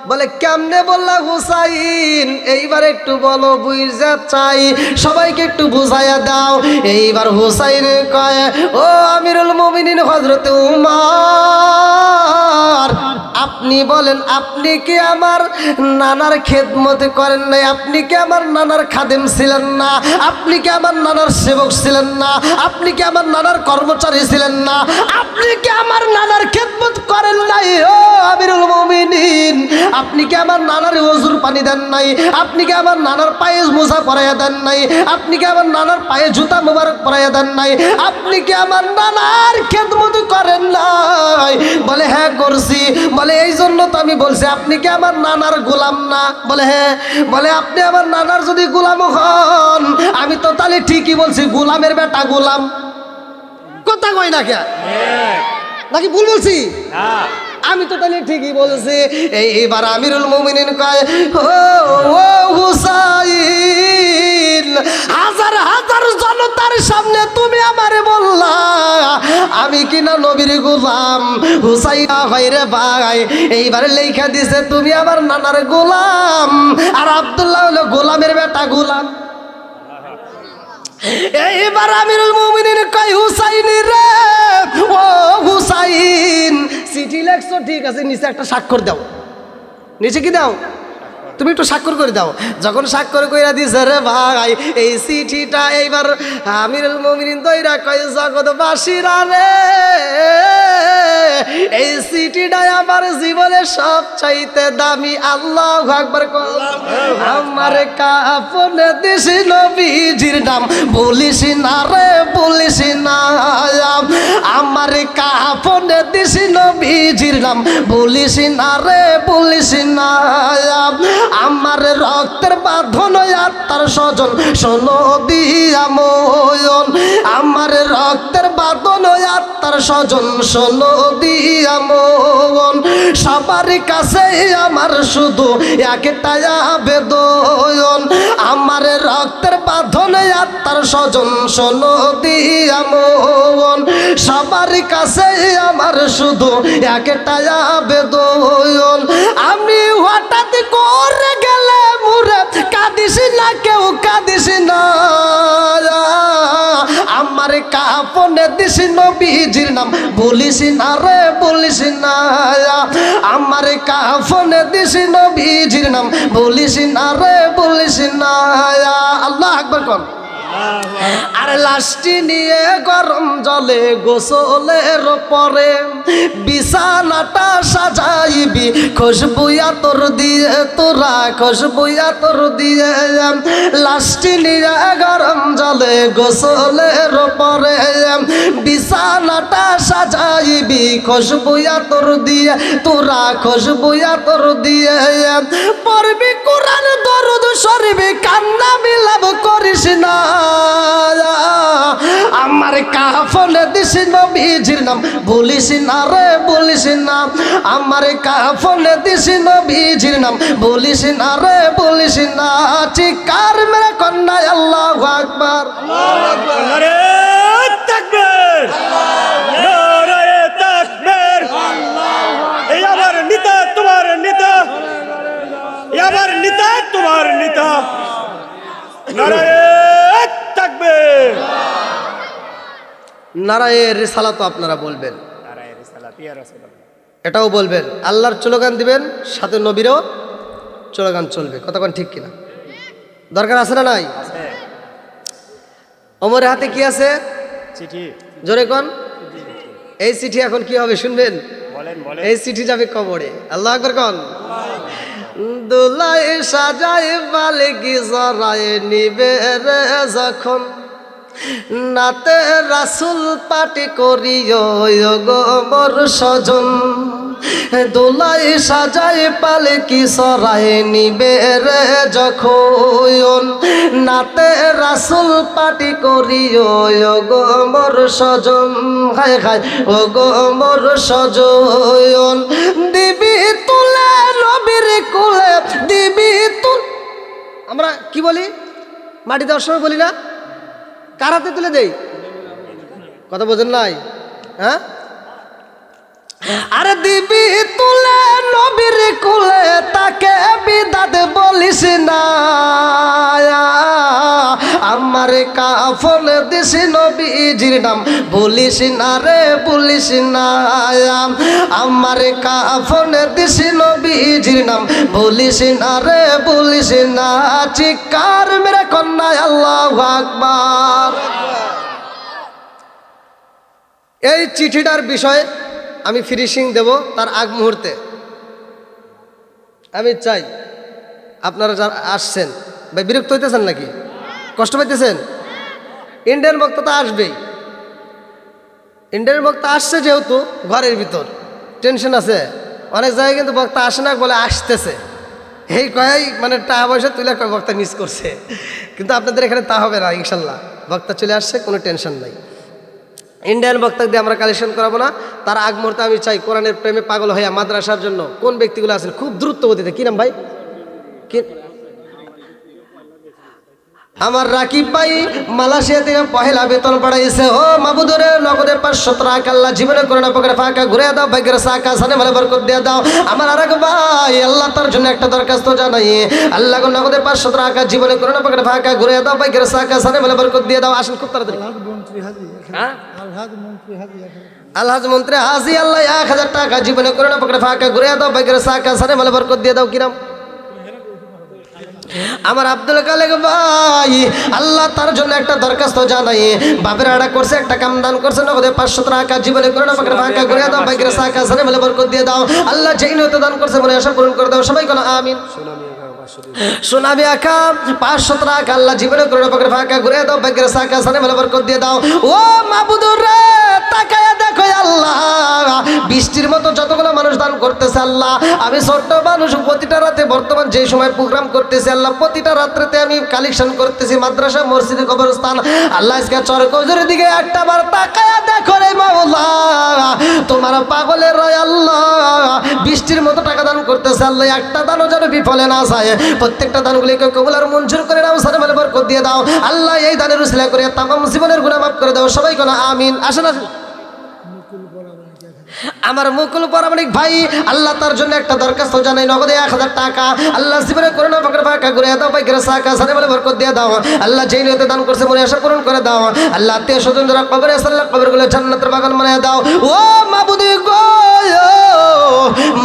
Speaker 1: বলে কেমনে বললা হুসাইন? এইবার একটু বলো, বুঝা চাই, সবাইকে একটু বুঝাইয়া দাও। এইবার হুসাইন কয় ও আমিরুল মুমিনিন হযরত উমর, আপনি বলেন আপনি কি আমার নানার খেদমত করেন নাই? আপনি কি আমার নানার খাদেম ছিলেন না? আপনি কি আমার নানার সেবক ছিলেন না? আপনি কি আমার নানার কর্মচারী ছিলেন না? আপনি কি আমার নানার খেদমত করেন নাই? ও আমিরুল মুমিনিন, আপনি কি আমার নানার ওযুর পানি দেন নাই? আপনি কি আমার নানার পায়ে মোজা পরাইয়া দেন নাই? আপনি কি আমার নানার পায়ে জুতা মোবারক পরাইয়া দেন নাই? আপনি কি আমার নানার খেদমত করেন নাই? বলে হ্যাঁ করছি। বলে এই জন্য তো আমি বলছি আপনি কি আমার নানার গোলাম না? বলে হ্যাঁ। বলে আপনি আমার নানার যদি গোলাম হন, আমি তো তাহলে ঠিকই বলছি গোলামের বেটা গোলাম। কথা কয় না কে নাকি ভুল বলছি? আমি তো তাহলে ঠিকই বলছি। এইবার আমিরুল মুমিনিন কয় ও হুসাইন, হাজার হাজার জনতার সামনে তুমি আমারে বললা আমি কিনা নবীর গোলাম। হুসাইন ভাইরে ভাই এইবার লেখা দিছে তুমি আমার নানার গোলাম, আর আব্দুল্লাহ হলো গোলামের বেটা গোলাম। এইবার আমিরুল মুমিনিন কয় হুসাইন রে ও হুসাইন, চিঠি লেখছো ঠিক আছে, নিচে একটা স্বাক্ষর দাও। নিচে কি দাও? তুমি একটু স্বাক্ষর করে দাও। যখন স্বাক্ষর কইরা দিছে রে ভাই, এই চিঠিটা এইবার আমিরুল মুমিনিন দইরা কয় জগৎবাসীরা রে, এই চিঠিটা আমার জীবনের সবচাইতে দামি। আল্লাহু আকবার। আমার কাফনে দিছি নবীজির নাম, বলিস না রে বলিস না। আমার কাফনে দিছি নবীজির নাম, বলিস না রে বলিস না। আমার রক্তের বাঁধন আত্মার স্বজন শোনো দিয়া ময়ন, আমার রক্তের বাঁধন আত্মার স্বজন শোনো দিয়া মন। সবার কাছে আমার শুধু একটাই আবেদন, আমার রক্তের বাঁধন আত্মার স্বজন শোনো দিয়া মন। সবার কাছে আমার শুধু একটাই আবেদন, আমি হঠাৎ করে গেলে মুরে কাঁদিস না, কেউ কাঁদিস না। আমার কাফনে দিস নবীজির নাম, বলিস না রে বলিস না। আমার কাফনে দিস নবীজির নাম, বলিস না রে বলিস না। আল্লাহু আকবার কোন। আর লাশটি নিয়ে গরম জলে গোসলের পরে বিছানাটা সাজাইবি খুশবুয়া তোর দিয়ে, তোরা খুশবুয়া তোর দিয়ে। লাশটি নিয়ে গরম জলে গোসলের পরে বিছানাটা সাজাইবি খুশবুয়া তোর দিয়ে, তোরা খুশবুয়া তোর দিয়ে। পড়বি কোরআন দরুদ শরীফ, কান্না বিলাপ করিস না। আমার কাফনে দিস নবীজির নাম, বলিস না রে বলিস না। আমার কাফনে দিস নবীজির নাম, বলিস না রে বলিস না। চিৎকার মেরে কন্যা আল্লাহু আকবার।
Speaker 3: নারে তাকবীর, নারে তাকবীর। এই আমার নেতা তোমার নেতা, এই আমার নেতা তোমার নেতা। নারে তাকবীর।
Speaker 1: নারায়ের রিসালাত আপনারা বলবেন,
Speaker 3: নারে রিসালাত ইয়া রাসূলুল্লাহ।
Speaker 1: এটাও বলবেন, আল্লাহর স্লোগান দিবেন, সাথে নবীরও স্লোগান চলবে। কতক্ষণ ঠিক কিনা? দরকার আছে না নাই?
Speaker 3: আছে
Speaker 1: ওমরের হাতে কি আছে?
Speaker 3: চিঠি।
Speaker 1: জোরে কোন। এই চিঠি এখন কি হবে শুনবেন?
Speaker 3: বলেন বলেন।
Speaker 1: এই চিঠি যাবে কবরে। আল্লাহু আকবার কোন। দুলাই সাজায় বালিকি জরায় নিবে রে যখন, নাতে রাসূল পাটি করিও গো মোর সজন। দোলাই সাজায় পালকি সরায় নিবে রে যখন, নাতে রাসূল পাটি করিও গো মোর সজন। হায় হায় ও গো মোর সজন। দিবি তুলে নবীর কুলে, দিবি তুল। আমরা কি বলি? মাটি দেওয়ার সময় বলি না? কার হাতে তুলে দেই? কথা বোঝেন নাই? হ্যাঁ, আরে দিবি তুলে নবীর কুলে, তাকে বিদাত বলিস না। আমার কাফনে দিস নবীজির নাম, বলিস না রে বলিস না। আমার কাফনে দিস নবীজির নাম, বলিস না রে বলিস না। চিৎকার মেরে কন্যা আল্লাহু আকবার। এই চিঠিটার বিষয়ে আমি ফিনিশিং দেব, তার আগ মুহূর্তে আমি চাই আপনারা যারা আসছেন, ভাই বিরক্ত হইতেছেন নাকি? কষ্ট পাইতেছেন? ইন্ডিয়ান বক্তা তো আসবেই। ইন্ডিয়ান বক্তা আসছে যেহেতু ঘরের ভিতর টেনশন আছে। অনেক জায়গায় কিন্তু বক্তা আসে না, বলে আসতেছে। এই কয়াই মানে টাকা পয়সা তুলে কয় বক্তা মিস করছে, কিন্তু আপনাদের এখানে তা হবে না ইনশাল্লাহ। বক্তা চলে আসছে, কোনো টেনশন নাই। ইন্ডিয়ান বক্তা দিয়ে আমরা কালেকশন করাবো না। তার আগ মুহূর্তে আমি চাই কোরআনের প্রেমে পাগল হইয়া মাদ্রাসার জন্য কোন ব্যক্তিগুলো আছেন খুব দ্রুত গতিতে, কি নাম ভাই? কি আমার রাকিব ভাই মালয়েশিয়া থেকে পহেলা বেতন বাড়াইছে। ও মাবুদরে নগদে 500 টাকা আল্লাহ জীবনে করে না পকেটে ফাঁকা ঘুরে দাও, ভাগ্যের সাকা সানে মানে বরকত দিয়ে দাও। আমার আরেক ভাই আল্লাহ তার জন্য একটা দরখাস্ত জানাই, আল্লাহ নগদে 500 টাকা জীবনে করে না পকেটে ফাঁকা ঘুরে দাও, ভাগ্যের সাকা সানে মানে বরকত দিয়ে দাও। আসেন খুব তাড়াতাড়ি। হ্যাঁ, আলহাজ মন্ত্রী হাজি আল্লাহ 1000 টাকা জীবনে করে না পকেটে ফাঁকা ঘুরে দাও, ভাগ্যের সাকা সানে মানে বরকত দিয়ে দাও। কিরাম আমার আব্দুল খালেক ভাই আল্লাহ তার জন্য একটা দরখাস্ত জানাই, বাপের আড়া করছে একটা কাম দান করছে নগদে 500 টাকা, জীবনে করে না পাকের ফাঁকা করে দাও, বাইকের সাকা সানে বলে বরকত দিয়ে দাও। আল্লাহ যেই নিয়তে দান করছে মনে আশা পূরণ করে দাও, সবাই কোন আমিন। সোনামি আকা 500 টাকা আল্লাহ জীবনে করে না পাকের ফাঁকা করে দাও, বাইকের সাকা সানে বলে বরকত দিয়ে দাও। ও মাবুদুর রে তাকায়া দেখো আল্লাহ, বৃষ্টির মতো যতগুলো মানুষ দান করতেছে আল্লাহ, আমি ছোট্ট মানুষ প্রতিটা রাতে বর্তমান যে সময় প্রোগ্রাম করতেছি আল্লাহ, প্রতিটা রাত্রেতে আমি কালেকশন করতেছি মাদ্রাসা মসজিদে কবরস্থান আল্লাহ, আজকে চরকজুরের দিকে একটা বার তাকায়া দেখো রে মাওলা, তোমার পাগলের রায় আল্লাহ বৃষ্টির মতো টাকা দান করতেছে আল্লাহ, একটা দানও যেন বিফলে না যায়, প্রত্যেকটা দানগুলিকে কবুল আর মঞ্জুর করে দাও, সানে বলে বরকত দিয়ে দাও আল্লাহ, এই দানের উসিলা করে তামাম জীবনের গুনাহ মাফ করে দাও, সবাই কোন আমিন। আসেন আসেন আমার মুকুল পরামানিক ভাই আল্লাহ তার জন্য একটা দরখাস্ত জানাই, নগদে 1000 টাকা আল্লাহ জীবনে করে না পাকের ফাঁকা ঘুরে দাও, বাইকের সাকা সানে বলে বরকত দিয়ে দাও আল্লাহ, যেই নিয়তে দান করছে মনে আশা পূরণ করে দাও আল্লাহ, আত্মীয় স্বজন যারা কবরে আছে আল্লাহ কবরগুলো জান্নাতের বাগান বানায় দাও। ও মাবুদি গো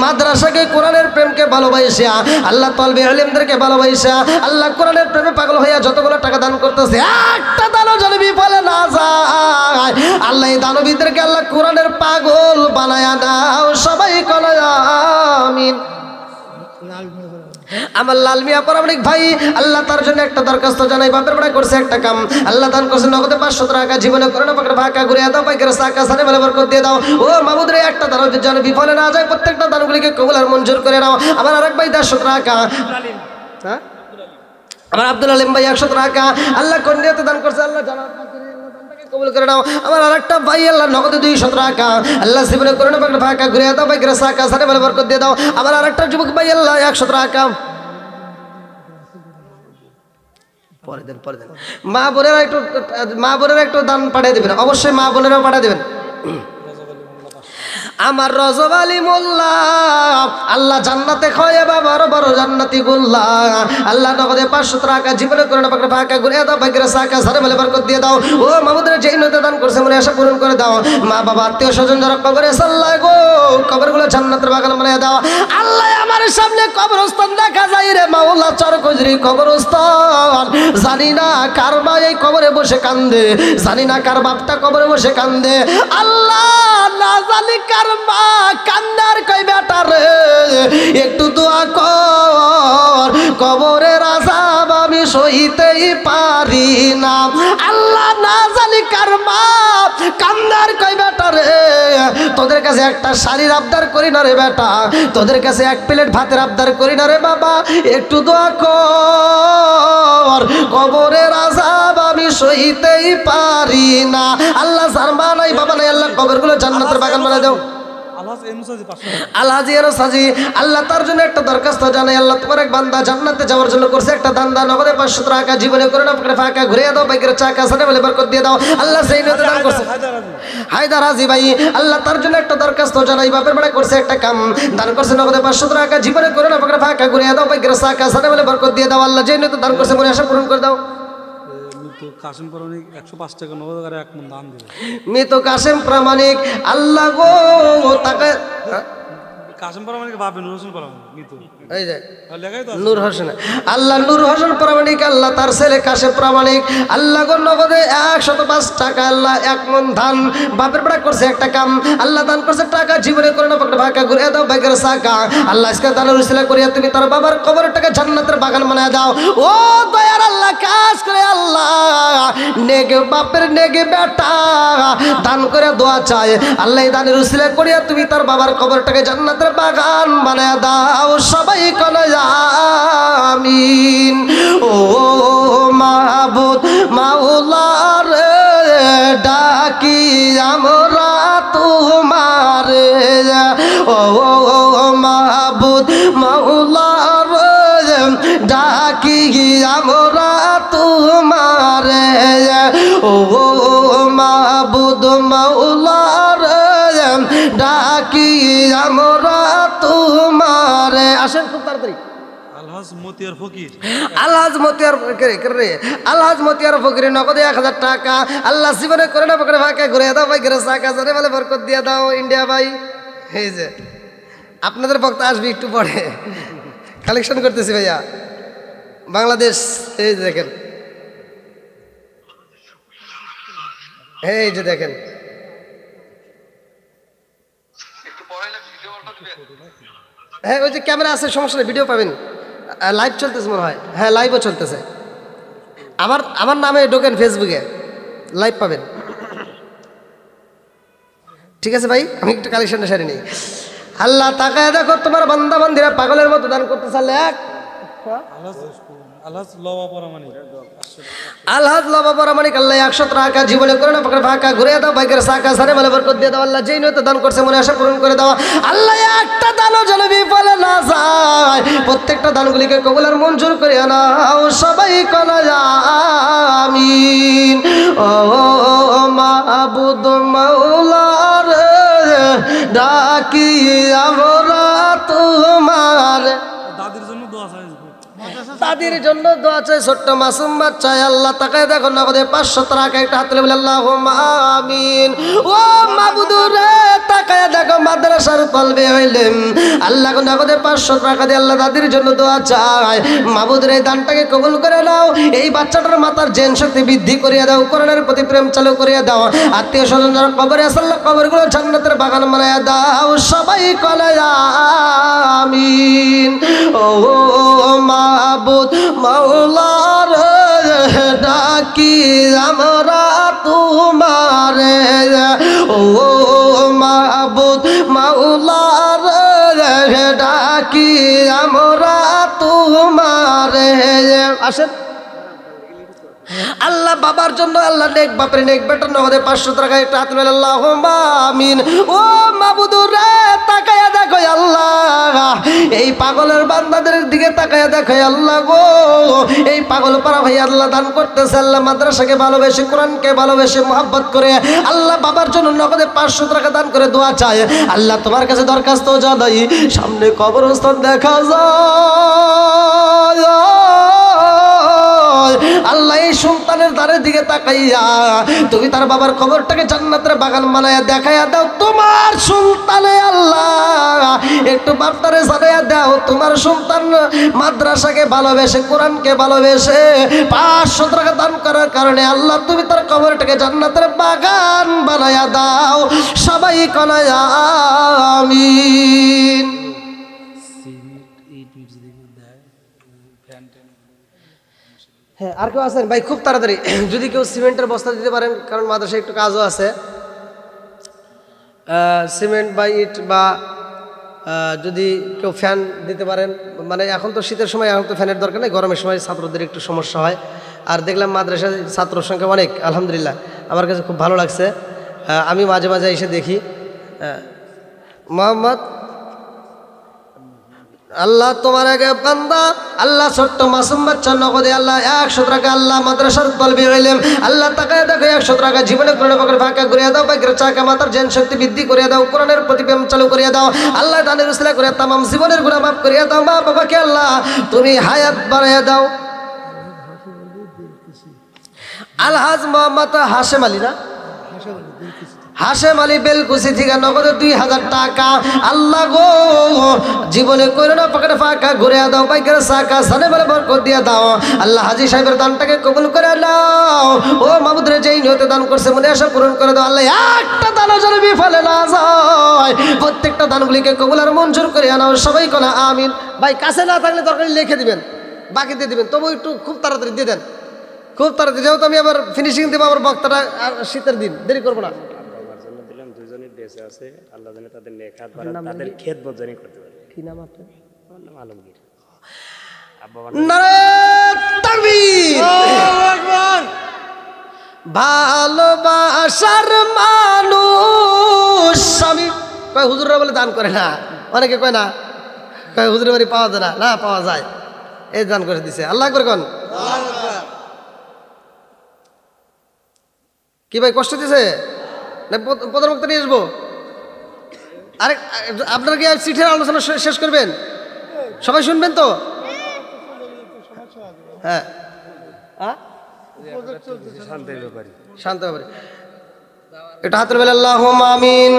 Speaker 1: মাদ্রাসাকে কোরআনের প্রেমকে ভালোবাসা আল্লাহ, তলবে আলেমদেরকে ভালোবাসা আল্লাহ, কোরআনের প্রেমে পাগল হইয়া যতগুলো টাকা দান করতেছে একটা দানও যেন বিফলে না যায় আল্লাহ, এই দানবীদেরকে আল্লাহ কোরআনের পাগল বানায়া দাও, সবাই কোন আমিন। আমার লাল মিয়া পরামানিক ভাই আল্লাহ তার জন্য একটা দরখাস্ত জানাই, বাপের বাড়ি করছে একটা কাম আল্লাহ দান করছে নগদে 500 টাকা, জীবনে করে না পাকের ফাঁকা ঘুরে দাও, বাইকের সাকা সানে বলে বরকত দিয়ে দাও। ও মাহমুদ রে একটা দানও যেন বিফলে না যায়, প্রত্যেকটা দানগুলিকে কবুল আর মঞ্জুর করে নাও। আমার আরেক ভাই 150 টাকা, হ্যাঁ আমার আব্দুল আলিম ভাই 100 টাকা আল্লাহ কোন নিয়তে দান করছে আল্লাহ জানা কবুল করে নাও। আমার আরেকটা ভাই আল্লাহ নগদে 200 টাকা আল্লাহ জীবনে করে না পাকের ফাঁকা ঘুরে দাও, বাইকের সাকা সানে বলে বরকত দিয়ে দাও। আমার আরেকটা যুবক ভাই আল্লাহ 100 টাকা, পরে দেন পরে দেন, মা বোনেরা একটু দান পাঠিয়ে দেবেন, অবশ্যই মা বোনেরাও পাঠিয়ে দেবেন। আমার রজব আলী মোল্লা আল্লাহ জান্নাতে খয়ে বাবার বড় জান্নাতি গোল্লা আল্লাহ নগদে 500 টাকা, জীবনে করে না পাকের ফাঁকা ঘুরে দাও, বাইকের সাকা সারে বলে বরকত দিয়ে দাও। ও মাহমুদের যেই নিয়তে দান করছে মনে আশা পূরণ করে দাও, মা বাবা আত্মীয় স্বজন যারা কবরে আছে আল্লাহ গো কবরগুলো জান্নাতের বাগান বানিয়ে দাও আল্লাহ। আমার সামনে কবরস্থান দেখা যায় রে মাওলা, চরকজুরি কবরস্থান, জানি না কার মা এই কবরে বসে কান্দে, জানি না কার বাপটা কবরে বসে কান্দে আল্লাহ, না জানি কার মা কান্দার কই বেটা রে, একটু দোয়া কর, কবরের আযাব আমি সইতেই পারি না আল্লাহ, না জানি কার মা কান্দার কই বেটা রে, তোদের কাছে একটা শাড়ির আবদার করি না রে বেটা, তোদের কাছে এক প্লেট ভাতের আবদার করি না রে বাবা, একটু দোয়া কর, কবরের আযাব আমি সইতেই পারি না আল্লাহ, যার মা নাই বাবা নাই আল্লাহ কবরগুলো জান্নাতের বাগান বানায় দাও। আলহাজি সাজি আল্লাহ তার জন্য একটা দরখাস্ত জানাই, আল্লাহ তোমার এক বান্দা জান্নাতে যাওয়ার জন্য করছে একটা দান, দান নগদে 500 টাকা, জীবনে করে না পাকের ফাঁকা ঘুরে দাও, বাইকের চাকা সানে বলে বরকত দিয়ে দাও আল্লাহ, সেই নিয়তে দান করছে হায়দার হাজি ভাই আল্লাহ তার জন্য একটা দরখাস্ত জানাই, বাপের বাড়ি করছে একটা কাম দান করছে নগদে 500 টাকা, জীবনে করে না পাকের ফাঁকা ঘুরে দাও, বাইকের চাকা সানে বলে বরকত দিয়ে দাও আল্লাহ, যেই নিয়তে দান করছে মনে আশা পূরণ করে দাও।
Speaker 2: কাশিম প্রামাণিক 105 টাকা নগদ করে 1 মণ দান দিবে।
Speaker 1: মৃত কাশিম প্রামাণিক আল্লাহ গো তাকে
Speaker 2: কাশিম প্রামাণিক বাপ নূর হোসেন প্রামাণিক মৃত,
Speaker 1: এই যে
Speaker 2: লেখাই তো
Speaker 1: নূর হোসেন আল্লাহ, নূর হোসেন প্রামাণিক আল্লাহ তার ছেলে কাশিম প্রামাণিক আল্লাহ গো নগদে 105 টাকা আল্লাহ 1 মণ ধান, বাপের বেড়া করছে একটা কাম আল্লাহ দান করছে টাকা, জীবনে করে না পাকের ফাঁকা ঘুরে দাও, বাইকের সাকা আল্লাহ আজকে দানের উসিলা করিয়া তুমি তার বাবার কবরের টাকা জান্নাতের বাগান বানায় দাও। ও দয়ার আল্লাহ কাজ করে আল্লাহ, নেগে বাপের নেগে বেটা দান করে দোয়া চায় আল্লাহ, এই দানের উসিলা করিয়া তুমি তার বাবার কবরের টাকা জান্নাতের বাগান বানায় দাও, সবাই কোন আমিন। ও মাহবুব মাওলা রে ডাকি আমরা তোমারে, ও মাহবুব মাওলা রে ডাকি আমরা তোমারে, ও মাহবুব মাওলা রে ডাকি আমরা তোমারে। আসেন খুব তাড়াতাড়ি।
Speaker 2: আলহাজ মতিয়ার ফকির,
Speaker 1: আলহাজ মতিয়ার রে আলহাজ মতিয়ার ফকির নগদে 1000 টাকা আল্লাহ জীবনে করে না পকড়ে ফাঁকা ঘুরে দাও, ভাই ঘরে চাকা জানে বলে বরকত দিয়ে দাও। ইন্ডিয়া ভাই এই যে আপনাদের বক্তা আসবে একটু পরে, কালেকশন করতেছি ভাইয়া। বাংলাদেশ, এই যে দেখেন, এই যে দেখেন, হ্যাঁ ওই যে ক্যামেরা আছে, সমস্যা নেই, ভিডিও পাবেন। লাইভ চলতেছে মনে হয়, হ্যাঁ লাইভও চলতেছে। আমার নামে ঢোকেন ফেসবুকে, লাইভ পাবেন। ঠিক আছে ভাই, আমি একটু কালেকশনটা সারি নিই। আল্লাহ তাকায় দেখো, তোমার বান্দা বান্দিরা পাগলের মতো দান করতে চাইলে আল্লাহ বাবা পরামানিক আল্লাহ 100 টাকা জীবনে করে না পাকড়ে ফাঁকা ঘুরে দাও, বাইকের সাকা সারে বলে বরকত দিয়ে দাও। আল্লাহ যেই নয়তো দান করছে মনে আশা পূরণ করে দাও। আল্লাহ একটা দানও যেন বিফলে না যায়, প্রত্যেকটা দানগুলিকে কবুল আর মঞ্জুর করে নাও। সবাই কনা আমিন। ও মাবুদ মাওলা রে, ডাকি আমরা তোমার। তাদের জন্য দোয়া চাই, ছোট্ট মাসুম বাচ্চায় আল্লাহ তাকায় দেখো নগদে 500 টাকা একটা হাত তুলে বলে আল্লাহুম্মা আমিন। ও মাবুদ রে, তাকায় দেখো মাদ্রাসার তলবে হইলেন আল্লাহ নগদে 500 টাকা দিয়ে আল্লাহ তাদের জন্য দোয়া চাই। মাবুদ রে, দানটাকে কবুল করে নাও। এই বাচ্চাটার মাথার জেন শক্তি বৃদ্ধি করিয়া দাও, কোরআনের প্রতি প্রেম চালু করিয়া দাও। আত্মীয় স্বজন যারা কবরে আছে আল্লাহ কবরগুলো জান্নাতের বাগান বানায়া দাও। সবাই কলে আমিন। ও মাবুদ মাওলা রে, ডাকি আমরা তোমারে। ও মাবুদ মাওলা রে, ডাকি আমরা তোমারে। আসেন আল্লাহ বাবার জন্য আল্লাহ নেক বাপের নেক বেটার নগদে 500 টাকা একটা হাত মেলে আল্লাহুম্মা আমিন। ও মাবুদ রে, তাকায়া দেখো আল্লাহ, এই পাগলের বান্দাদের দিকে তাকায়া দেখো আল্লাহ গো। এই পাগল পারা ভাই আল্লাহ দান করতেছে, আল্লাহ মাদ্রাসাকে ভালোবেসে, কোরআনকে ভালোবেসে, মোহাব্বত করে আল্লাহ বাবার জন্য নগদে 500 টাকা দান করে দোয়া চায়। আল্লাহ তোমার কাছে দরখাস্ত জানাই, সামনে কবরস্থান দেখা যায় আল্লাহ, এই সন্তানের দ্বারের দিকে তাকাইয়া তুমি তার বাবার কবরটাকে জান্নাতের বাগান বানায়া দেখাইয়া দাও। তোমার সন্তানে আল্লাহ একটু বার্তারে জানাইয়া দাও, তোমার সন্তান মাদ্রাসাকে ভালোবেসে, কোরআনকে ভালোবেসে 500 টাকা দান করার কারণে আল্লাহ তুমি তার কবরটাকে জান্নাতের বাগান বানায়া দাও। সবাই কনায় আমিন। হ্যাঁ, আর কেউ আছেন ভাই? খুব তাড়াতাড়ি যদি কেউ সিমেন্টের বস্তা দিতে পারেন, কারণ মাদ্রাসায় একটু কাজও আছে। সিমেন্ট বা ইট বা যদি কেউ ফ্যান দিতে পারেন, মানে এখন তো শীতের সময়, এখন তো ফ্যানের দরকার নেই, গরমের সময় ছাত্রদের একটু সমস্যা হয়। আর দেখলাম মাদ্রাসায় ছাত্র সংখ্যা অনেক, আলহামদুলিল্লাহ আমার কাছে খুব ভালো লাগছে। আমি মাঝে মাঝে এসে দেখি। মোহাম্মদ আল্লাহ তোমার আগে বান্দা আল্লাহ ছোট্ট মাসুম বাচ্চা নগদে আল্লাহ 100 টাকা আল্লাহ মাদ্রাসার তলবি হইলেন আল্লাহ তাকায় দেখো 100 টাকা জীবনে কোরআন পাকের ফাঁকা ঘুরিয়ে দাও, বাইকের চাকা মাথার জেন শক্তি বৃদ্ধি করিয়া দাও, কোরআনের প্রতি প্রেম চালু করিয়া দাও। আল্লাহ দানের উসিলা করে তামাম জীবনের গুনাহ মাফ করিয়া দাও। মা বাবাকে আল্লাহ তুমি হায়াত বাড়াইয়া দাও। আলহাজ মোহাম্মদ হাশেম আলী, না হাশেম আলী বেলকুচি থেকে নগদে 2000 টাকা আল্লাহ গো জীবনে করোনা পকেটে ফাঁকা ঘুরে দাও, বাইকের চাকা সানে বলে বরকত দিয়ে দাও। আল্লাহ হাজী সাহেবের দানটাকে কবুল করে নাও। ও মাহমুদ রে, যেই নিয়তে দান করছে মনে আশা পূরণ করে দাও। আল্লাহ একটা দানও যেন বিফলে না যায়, প্রত্যেকটা দানগুলিকে কবুল আর মঞ্জুর করে নাও। সবাই কোনা আমিন। ভাই কাছে না থাকলে দরকার লিখে দিবেন, বাকি দিয়ে দিবেন, তবু একটু খুব তাড়াতাড়ি দিয়ে দেন, খুব তাড়াতাড়ি, যেহেতু আমি আবার ফিনিশিং দেবো আমার বক্তাটা, আর শীতের দিন দেরি করবো না।
Speaker 3: দুজনের দেশে আছে, আল্লাহ জানে তাদের নেক হাত বাড়ান, তাদের খেদমত জানি করতে পারে।
Speaker 1: কি নাম আপনার?
Speaker 3: আমার নাম আলমগীর।
Speaker 1: নারে তাকবীর! ভালোবাসার মানুষ স্বামী কয় হুজুররা বলে দান করে না, অনেকে কয় না, কয় হুজুরের বাড়ি পাওয়া যায় না, না পাওয়া যায়, এই দান করে দিছে। আল্লাহ করে কন কি ভাই কষ্ট দিছে না? প্রধান বক্তা নিয়ে আসবো। আরে আপনারা কি চিঠির আলোচনা শেষ করবেন? সবাই শুনবেন তো? হ্যাঁ, শান্ত ব্যাপারে এটা হাতের বেলা আল্লাহুম্মা আমিন।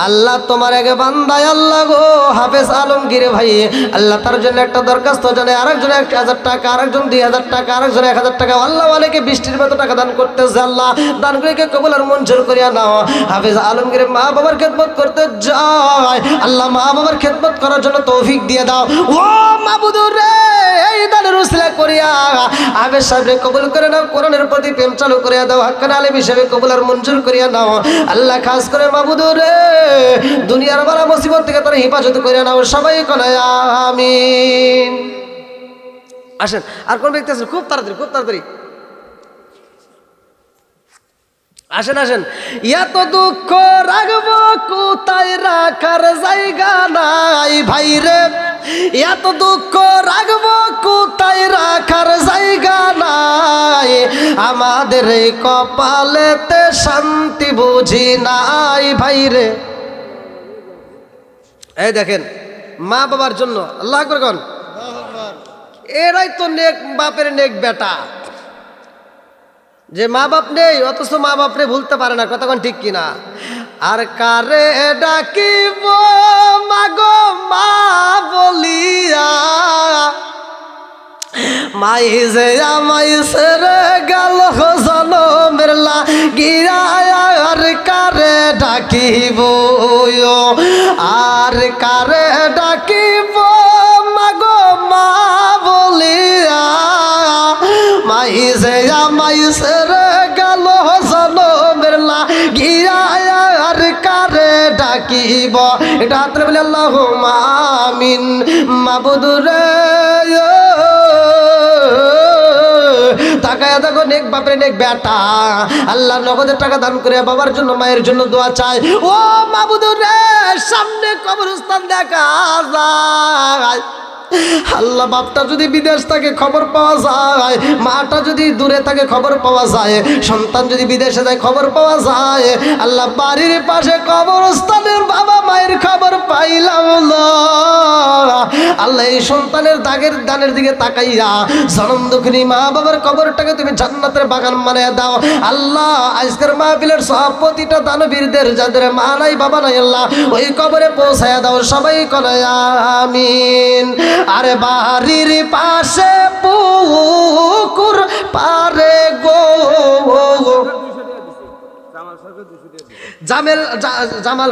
Speaker 1: আল্লাহ তোমার এক বান্দা আল্লাহ গো হাফেজ আলমগীর ভাই আল্লাহ তার জন্য একটা দরখাস্ত জানে, আরেকজন 1000 টাকা, আরেকজন 2000 টাকা, আরেকজন 1000 টাকা, আল্লাহ অনেকে বৃষ্টির মতো টাকা দান করতেছে। আল্লাহ দান করে কবুল আর মঞ্জুর করিয়া নাও। হাফেজ আলমগীর মা বাবার খেদমত করতে যায়, আল্লাহ মা বাবার খেদমত করার জন্য তৌফিক দিয়ে দাও। ও মাবুদুর রে, এই দানের উসিলা করিয়া হাফেজ সাহেবকে কবুল করে নাও, কোরআনের প্রতি প্রেম চালু করিয়া দাও, হাক্কান আলেম হিসেবে কবুল আর মঞ্জুর করিয়া নাও। আল্লাহ খাস করে মাবুদুর রে দুনিয়ার বালা মুসিবত থেকে তার হেফাজত করিয়া নাও, সবাই কনায় আমিন। আসেন, আর কোন ব্যক্তি আছেন? খুব তাড়াতাড়ি, খুব তাড়াতাড়ি আসেন আসেন। এত দুঃখ রাখবো কোথায়, রাখার জায়গা নাই ভাই রে, এত দুঃখ রাখবো কোথায়, রাখার জায়গা নাই, আমাদের এই কপালেতে শান্তি বুঝি নাই ভাই রে। এই দেখেন মা বাবার জন্য আল্লাহ আকবার কোন, এরাই তো নেক বাপের নেক বেটা, যে মা বাপ নেই অথচ মা বাপরে ভুলতে পারে না, কতক্ষণ ঠিক কিনা। আর কারে ডাকিব মাগো মা বলিয়া, মাই যে আমাই সেরে গেল জনমের লাগিয়া, আর কারে ডাকিব, আর কারে ডাকিব মাগো মা বলিয়া, মাই যে আমাই সেরে গেল জনমের লাগিয়া, আর কারে ডাকিব। এটা হাতে বলে আল্লাহুম্মা আমিন। মাবুদুর রে তাকায় দেখো নেক বাপরে নেক বেটা, আল্লাহ নগদের টাকা দান করে বাবার জন্য মায়ের জন্য দোয়া চাই। ও মাবুদুর রে সামনে কবরস্থান দেখা যায়, আল্লাহ বাপটা যদি বিদেশ থাকে খবর পাওয়া যায়, মাটা যদি দূরে থাকে খবর পাওয়া যায়, সন্তান যদি বিদেশে যায় খবর পাওয়া যায়, আল্লাহ বাড়ির পাশে কবরস্থানের বাবা মায়ের খবর পাইলাম না। আল্লাহ এই সন্তানের দানের দিকে তাকাইয়া জনম দুঃখিনী মা বাবার কবরটাকে তুমি জান্নাতের বাগান বানায় দাও। আল্লাহ আজকের মাহফিলের প্রতিটা দানবীরদের যাদের মা নাই বাবা নাই আল্লাহ ওই কবরে পৌঁছায়া দাও, সবাই কনায় আমিন। আরে বাড়ির পাশে পুকুর পারে গো, জামাল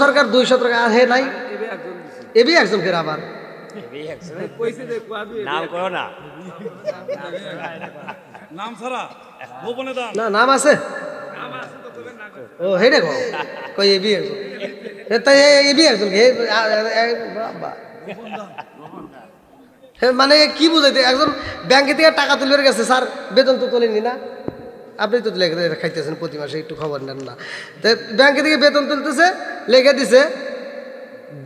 Speaker 1: সরকার 200 টাকা হে নাই, এবি একজন ফের আবার
Speaker 3: নাম করো না,
Speaker 2: নাম ছাড়া গোপনে দান
Speaker 1: না, নাম আছে ও হেডে গো কই এবি একজন, তাই এবি একজন বাবা মানে কি বুঝাইতে, একজন ব্যাংকে থেকে টাকা তুলে গেছে, স্যার বেতন তো তোলেনি না, আপনি তো লেগে খাইতেছেন প্রতি মাসে, একটু খবর নেন না। তো ব্যাংকে থেকে বেতন তুলতেছে, লেগে দিছে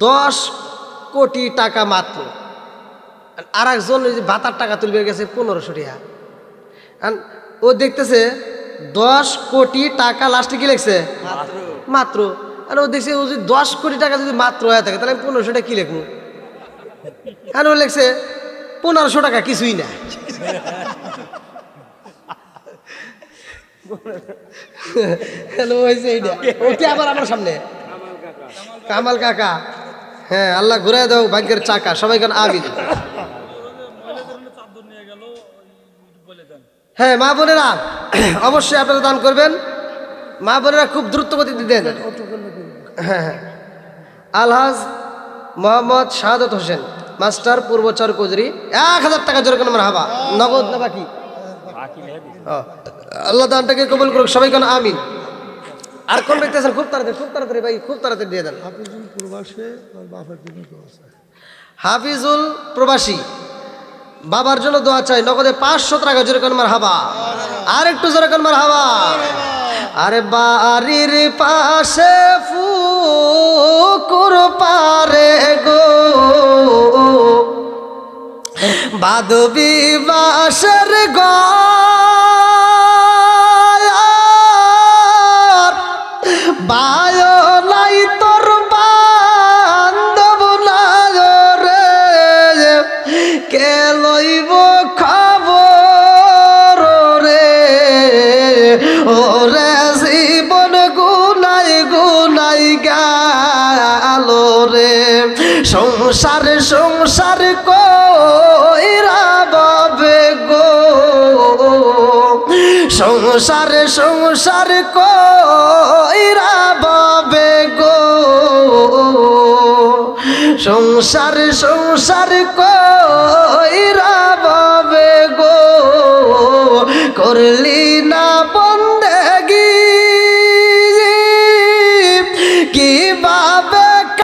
Speaker 1: 10 কোটি টাকা মাত্র, আর একজন ভাতার টাকা তুলবে গেছে 1500 টাকা, ও দেখতেছে 10 কোটি টাকা লাস্টে কি লিখছে মাত্র, আর ও দেখছে ও যদি 10 কোটি টাকা যদি মাত্র হয়ে থাকে তাহলে আমি 1500 টাকা কি লিখবো, আর ও লিখছে 1500 টাকা কিছুই না। ওকে আবার আমার সামনে কামাল কাকা, হ্যাঁ আল্লাহ ঘুরে দাও ভাগ্যের চাকা, সবাই কেন আমিন। হ্যাঁ মা বোনেরা অবশ্যই আপনারা দান করবেন, মা বোনেরা খুব দ্রুত গতিতে দেন। হ্যাঁ আলহাজ মোহাম্মদ শাহাদত হোসেন মাস্টার পূর্বচর কোজরি 1000 টাকা জোরে কোনো মারহাবা, নগদ না বাকি? আল্লাহ দানটাকে কবুল করুক, সবাই কেন আমিন। আর কোন ব্যক্তি আছেন? খুব তাড়াতাড়ি ভাই, খুব তাড়াতাড়ি দিয়ে দেন। হাফিজুল প্রবাসী বাবার জন্য দোয়া চাই, নগদে 500 টাকা জোরে কোন মারহাবা, আর একটু জোরে কোন মারহাবা। আরে বাড়ির পাশে পুকুর পারে গো, বাদবি বাসের ঘর, বায়ো নাই তোর বান্ধব না রে, কে লইব খবর রে, ও রে জীবন সংসার কইরা বাবে গো সংসার কইরা বাবে গো সংসার কইরা বাবে গো করলি